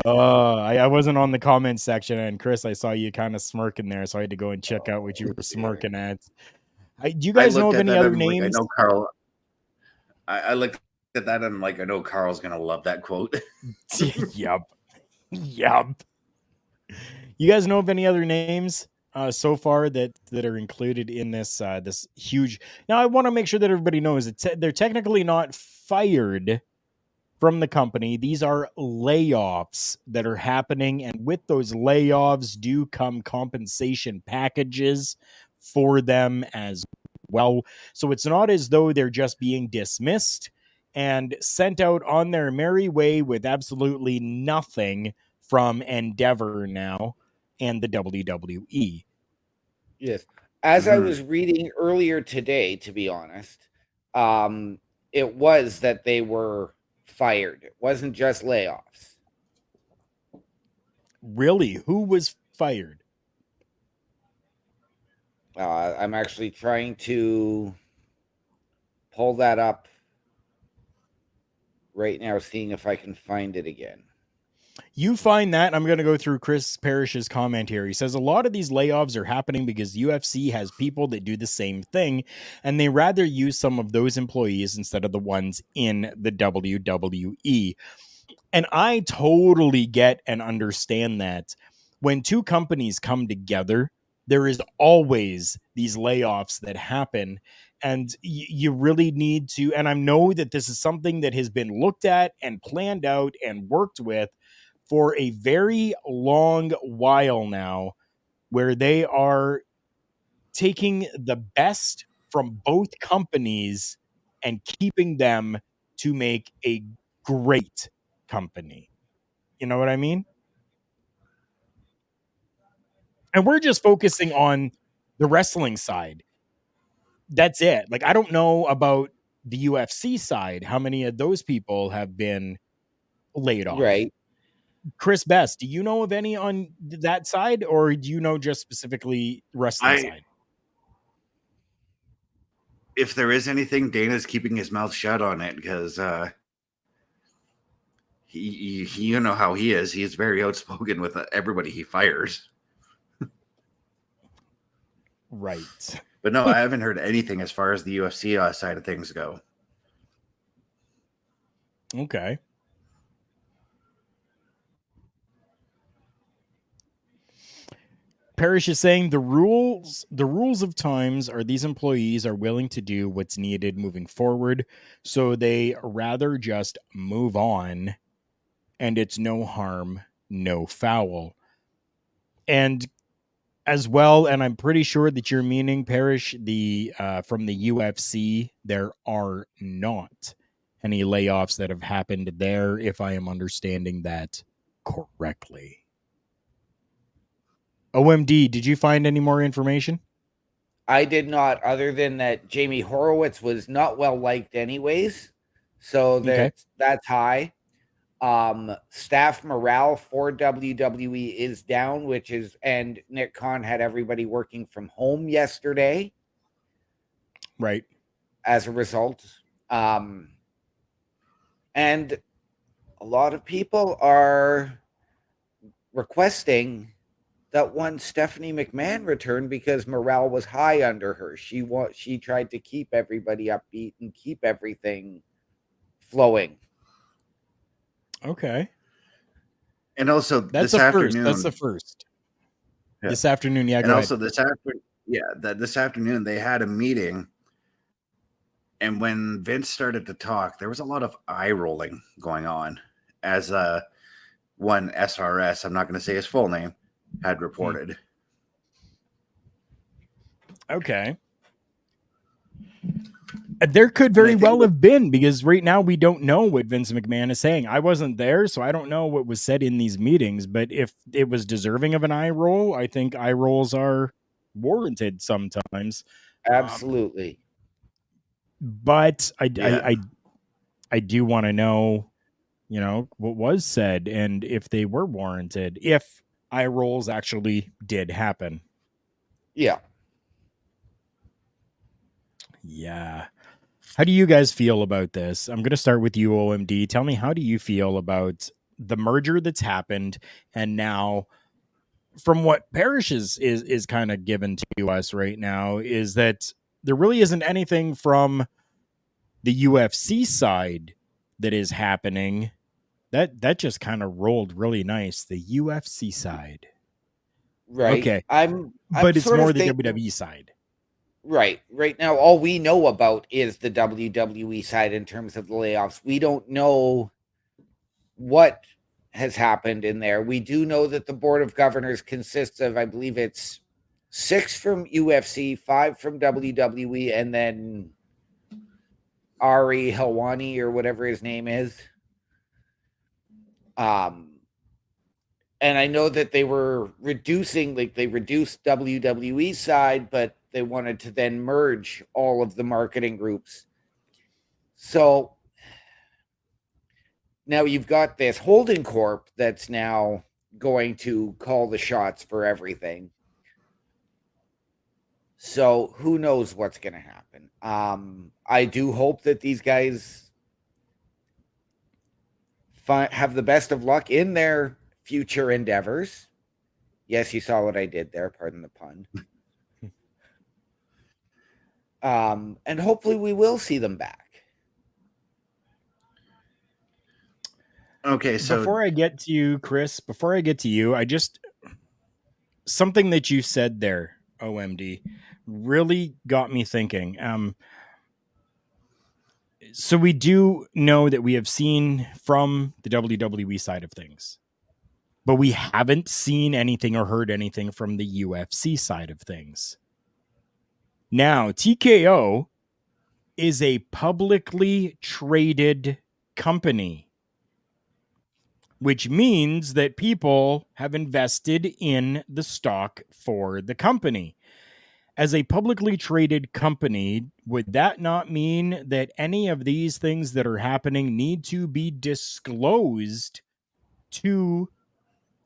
I wasn't on the comments section, and Chris, I saw you kind of smirking there, so I had to go and check out what you were smirking at. Do you guys know of any other names? I know Carl. I looked at that and I'm like, I know Carl's gonna love that quote. Yep. You guys know of any other names so far that are included in this this huge? Now, I want to make sure that everybody knows that they're technically not fired from the company. These are layoffs that are happening, and with those layoffs do come compensation packages for them as well. So it's not as though they're just being dismissed and sent out on their merry way with absolutely nothing from Endeavor now and the WWE. Yes. As I was reading earlier today, to be honest, it was that they were fired. It wasn't just layoffs. Really? Who was fired? I'm actually trying to pull that up right now, seeing if I can find it again. You find that, I'm going to go through Chris Parrish's comment here. He says a lot of these layoffs are happening because UFC has people that do the same thing, and they rather use some of those employees instead of the ones in the WWE. And I totally get and understand that when two companies come together, there is always these layoffs that happen. And you really need to, and I know that this is something that has been looked at and planned out and worked with for a very long while now, where they are taking the best from both companies and keeping them to make a great company. You know what I mean? And we're just focusing on the wrestling side. That's it. Like, I don't know about the UFC side, how many of those people have been laid off. Right. Chris Best, do you know of any on that side, or do you know just specifically wrestling side? If there is anything, Dana's keeping his mouth shut on it because he you know how he is. He is very outspoken with everybody he fires. Right. But no, I haven't heard anything as far as the UFC side of things go. Okay. Parrish is saying the rules of times are these employees are willing to do what's needed moving forward, so they rather just move on, and it's no harm, no foul. And as well, and I'm pretty sure that you're meaning, Parrish, the from the UFC, there are not any layoffs that have happened there, if I am understanding that correctly. OMD, did you find any more information? I did not, other than that Jamie Horowitz was not well liked anyways. So that's high. Staff morale for WWE is down, and Nick Khan had everybody working from home yesterday. Right. As a result. And a lot of people are requesting that one Stephanie McMahon return because morale was high under her. She tried to keep everybody upbeat and keep everything flowing. Okay. And also that's this afternoon. That's the first. Yeah. This afternoon, yeah. And also this afternoon they had a meeting, and when Vince started to talk, there was a lot of eye rolling going on, as one SRS, I'm not going to say his full name, had reported. Okay. There could very well have been, because right now we don't know what Vince McMahon is saying. I wasn't there, so I don't know what was said in these meetings, but if it was deserving of an eye roll, I think eye rolls are warranted sometimes. Absolutely. But I do want to know, what was said and if they were warranted, if eye rolls actually did happen. Yeah. Yeah. How do you guys feel about this? I'm going to start with you, OMD. Tell me, how do you feel about the merger that's happened, and now, from what Parrish is kind of given to us right now, is that there really isn't anything from the UFC side that is happening. That just kind of rolled really nice. The UFC side. Right. Okay. But it's more the WWE side. Right. Right now, all we know about is the WWE side in terms of the layoffs. We don't know what has happened in there. We do know that the board of governors consists of, I believe it's 6 from UFC, 5 from WWE, and then Ari Helwani or whatever his name is. And I know that they were reducing, they reduced WWE side, but they wanted to then merge all of the marketing groups. So now you've got this holding corp that's now going to call the shots for everything. So who knows what's going to happen? I do hope that these guys have the best of luck in their future endeavors. Yes, you saw what I did there. Pardon the pun. And hopefully we will see them back. Okay, so before I get to you, Chris, I just, something that you said there, OMD, really got me thinking. So we do know that we have seen from the WWE side of things, but we haven't seen anything or heard anything from the UFC side of things. Now, TKO is a publicly traded company, which means that people have invested in the stock for the company. As a publicly traded company, would that not mean that any of these things that are happening need to be disclosed to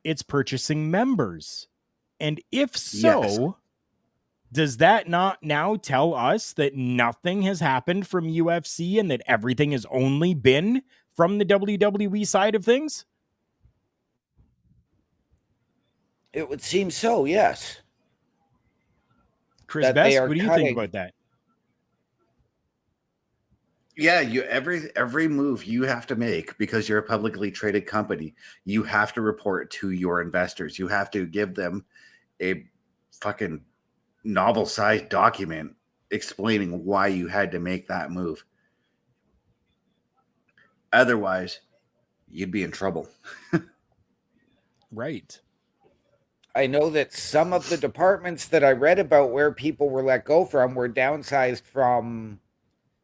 its purchasing members? And if so, yes, does that not now tell us that nothing has happened from UFC and that everything has only been from the WWE side of things? It would seem so, yes. Chris Best, what do you think about that? Yeah, every move you have to make, because you're a publicly traded company, you have to report to your investors. You have to give them a fucking novel-sized document explaining why you had to make that move. Otherwise, you'd be in trouble. Right. I know that some of the departments that I read about where people were let go from were downsized from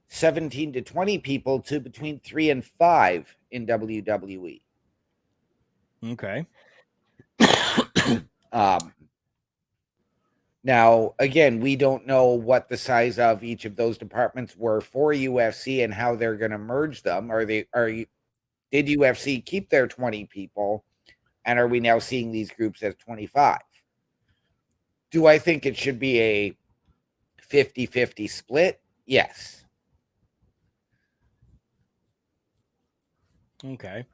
17 to 20 people to between 3 and 5 in WWE. Okay. Now, again, we don't know what the size of each of those departments were for UFC and how they're going to merge them. Did UFC keep their 20 people, and are we now seeing these groups as 25? Do I think it should be a 50-50 split? Yes. Okay.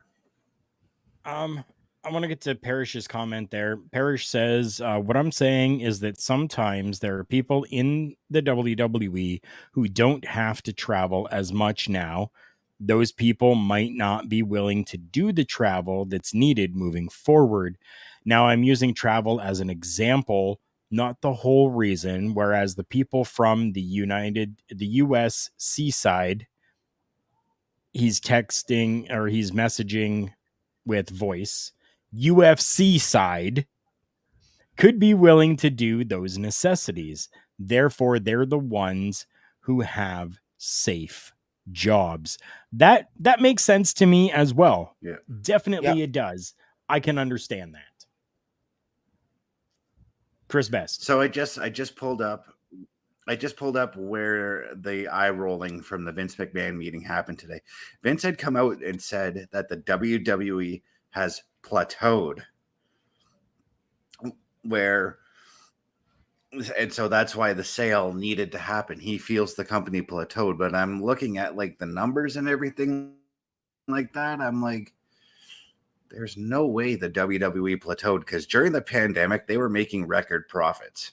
I want to get to Parrish's comment there. Parrish says, what I'm saying is that sometimes there are people in the WWE who don't have to travel as much now. Those people might not be willing to do the travel that's needed moving forward. Now, I'm using travel as an example, not the whole reason, whereas the people from the US seaside, he's texting or he's messaging with voice, UFC side could be willing to do those necessities. Therefore, they're the ones who have safe jobs. That makes sense to me as well. Yeah. Definitely Yep. it does. I can understand that. Chris Best. So I just pulled up where the eye rolling from the Vince McMahon meeting happened today. Vince had come out and said that the WWE has plateaued, and so that's why the sale needed to happen. He feels the company plateaued, but I'm looking at like the numbers and everything like that. I'm like, there's no way the WWE plateaued, because during the pandemic, they were making record profits.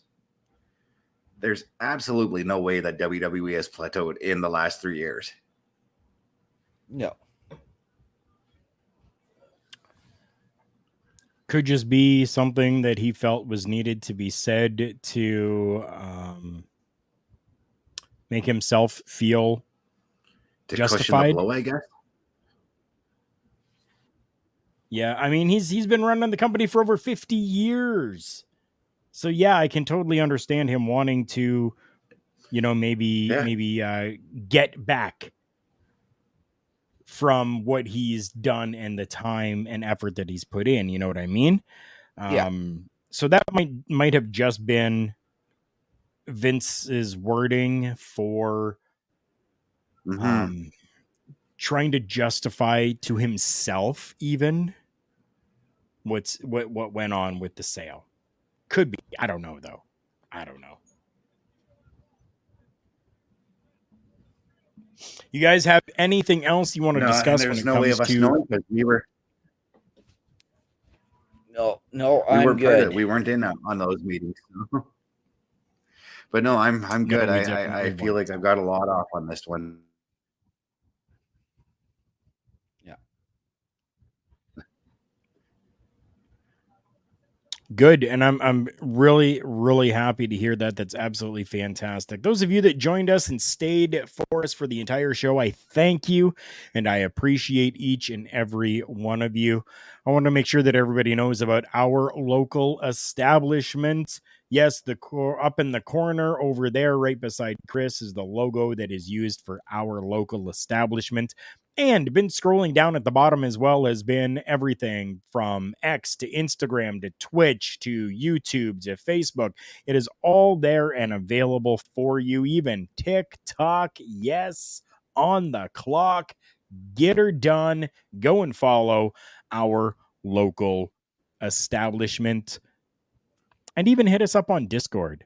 There's absolutely no way that WWE has plateaued in the last 3 years. No. Could just be something that he felt was needed to be said to make himself feel To justified. cushion the blow, I guess. Yeah, I mean he's been running the company for over 50 years. So yeah, I can totally understand him wanting to, maybe get back from what he's done and the time and effort that he's put in. You know what I mean? Yeah. So that might have just been Vince's wording for trying to justify to himself even what went on with the sale. Could be. I don't know though. I don't know. You guys have anything else you want to discuss when it no comes way of us to knowing, because we were I'm good. We weren't in on those meetings. But no, I'm good. we I definitely feel weren't. like I've got a lot off on this one. Yeah. Good, and I'm really, really happy to hear that. That's absolutely fantastic. Those of you that joined us and stayed for us for the entire show, I thank you, and I appreciate each and every one of you. I want to make sure that everybody knows about our local establishment. Yes, up in the corner over there, right beside Chris, is the logo that is used for our local establishment. And been scrolling down at the bottom as well has been everything from X to Instagram to Twitch to YouTube to Facebook. It is all there and available for you. Even TikTok, yes, on the clock. Get her done. Go and follow our local establishment. And even hit us up on Discord.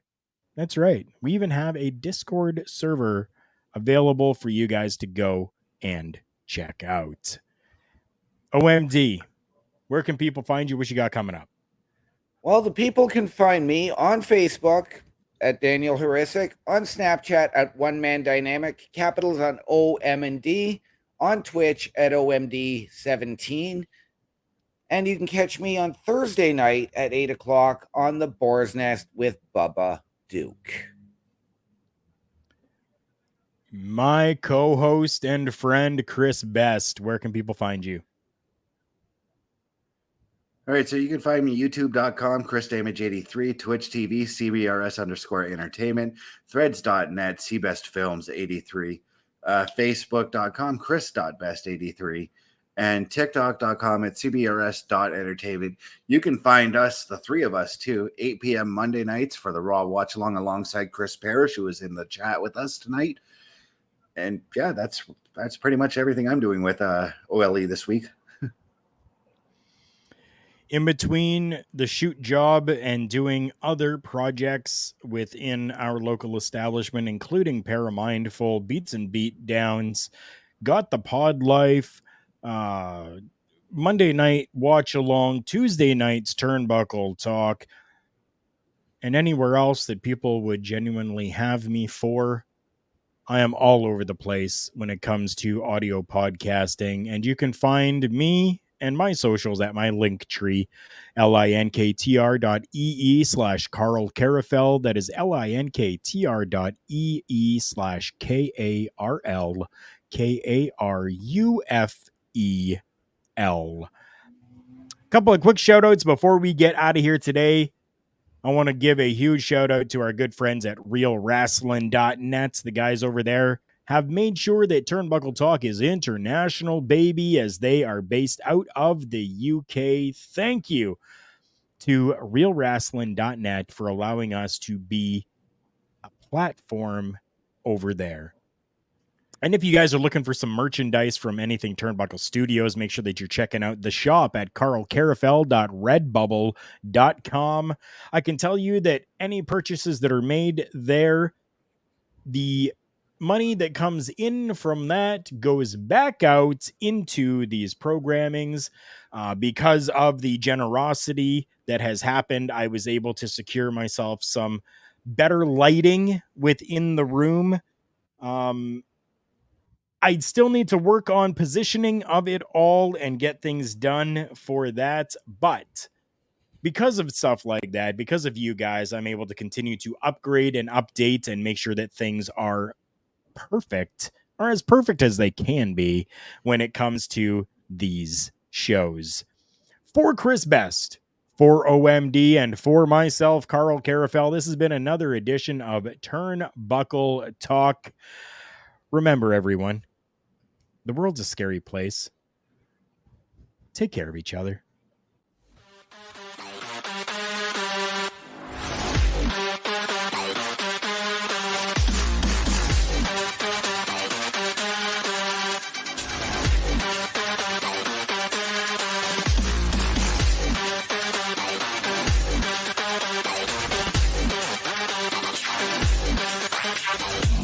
That's right. We even have a Discord server available for you guys to go and check out. OMD, where can people find you? What you got coming up? Well, the people can find me on Facebook at Daniel Horisic, on Snapchat at One Man Dynamic, capitals on OM and D, on Twitch at OMD17. And you can catch me on Thursday night at 8 o'clock on the Boar's Nest with Bubba Duke. My co-host and friend, Chris Best. Where can people find you? All right, so you can find me youtube.com, ChrisDamage83, Twitch TV, CBRS_entertainment, threads.net, CBestFilms83, Facebook.com, Chris.best83, and TikTok.com at CBRS.entertainment. You can find us, the three of us, too, 8 p.m. Monday nights for the Raw Watch Along alongside Chris Parrish, who is in the chat with us tonight. And yeah, that's pretty much everything I'm doing with OLE this week. In between the shoot job and doing other projects within our local establishment, including Paramindful, Beats and Beatdowns, Got the Pod Life, Monday night Watch Along, Tuesday nights Turnbuckle Talk, and anywhere else that people would genuinely have me for. I am all over the place when it comes to audio podcasting, and you can find me and my socials at my link tree, linktr.ee/Carl Carafel. That is linktr.ee/KARLKARUFEL. Couple of quick shout outs before we get out of here today. I want to give a huge shout out to our good friends at realwrestling.net. The guys over there have made sure that Turnbuckle Talk is international, baby, as they are based out of the UK. Thank you to realwrestling.net for allowing us to be a platform over there. And if you guys are looking for some merchandise from anything Turnbuckle Studios, make sure that you're checking out the shop at carlcarafel.redbubble.com. I can tell you that any purchases that are made there, the money that comes in from that goes back out into these programmings. Because of the generosity that has happened, I was able to secure myself some better lighting within the room. I'd still need to work on positioning of it all and get things done for that. But because of stuff like that, because of you guys, I'm able to continue to upgrade and update and make sure that things are perfect, or as perfect as they can be when it comes to these shows. For Chris Best, for OMD, and for myself, Carl Carafel, this has been another edition of Turnbuckle Talk. Remember, everyone, the world's a scary place. Take care of each other. Turnbuckle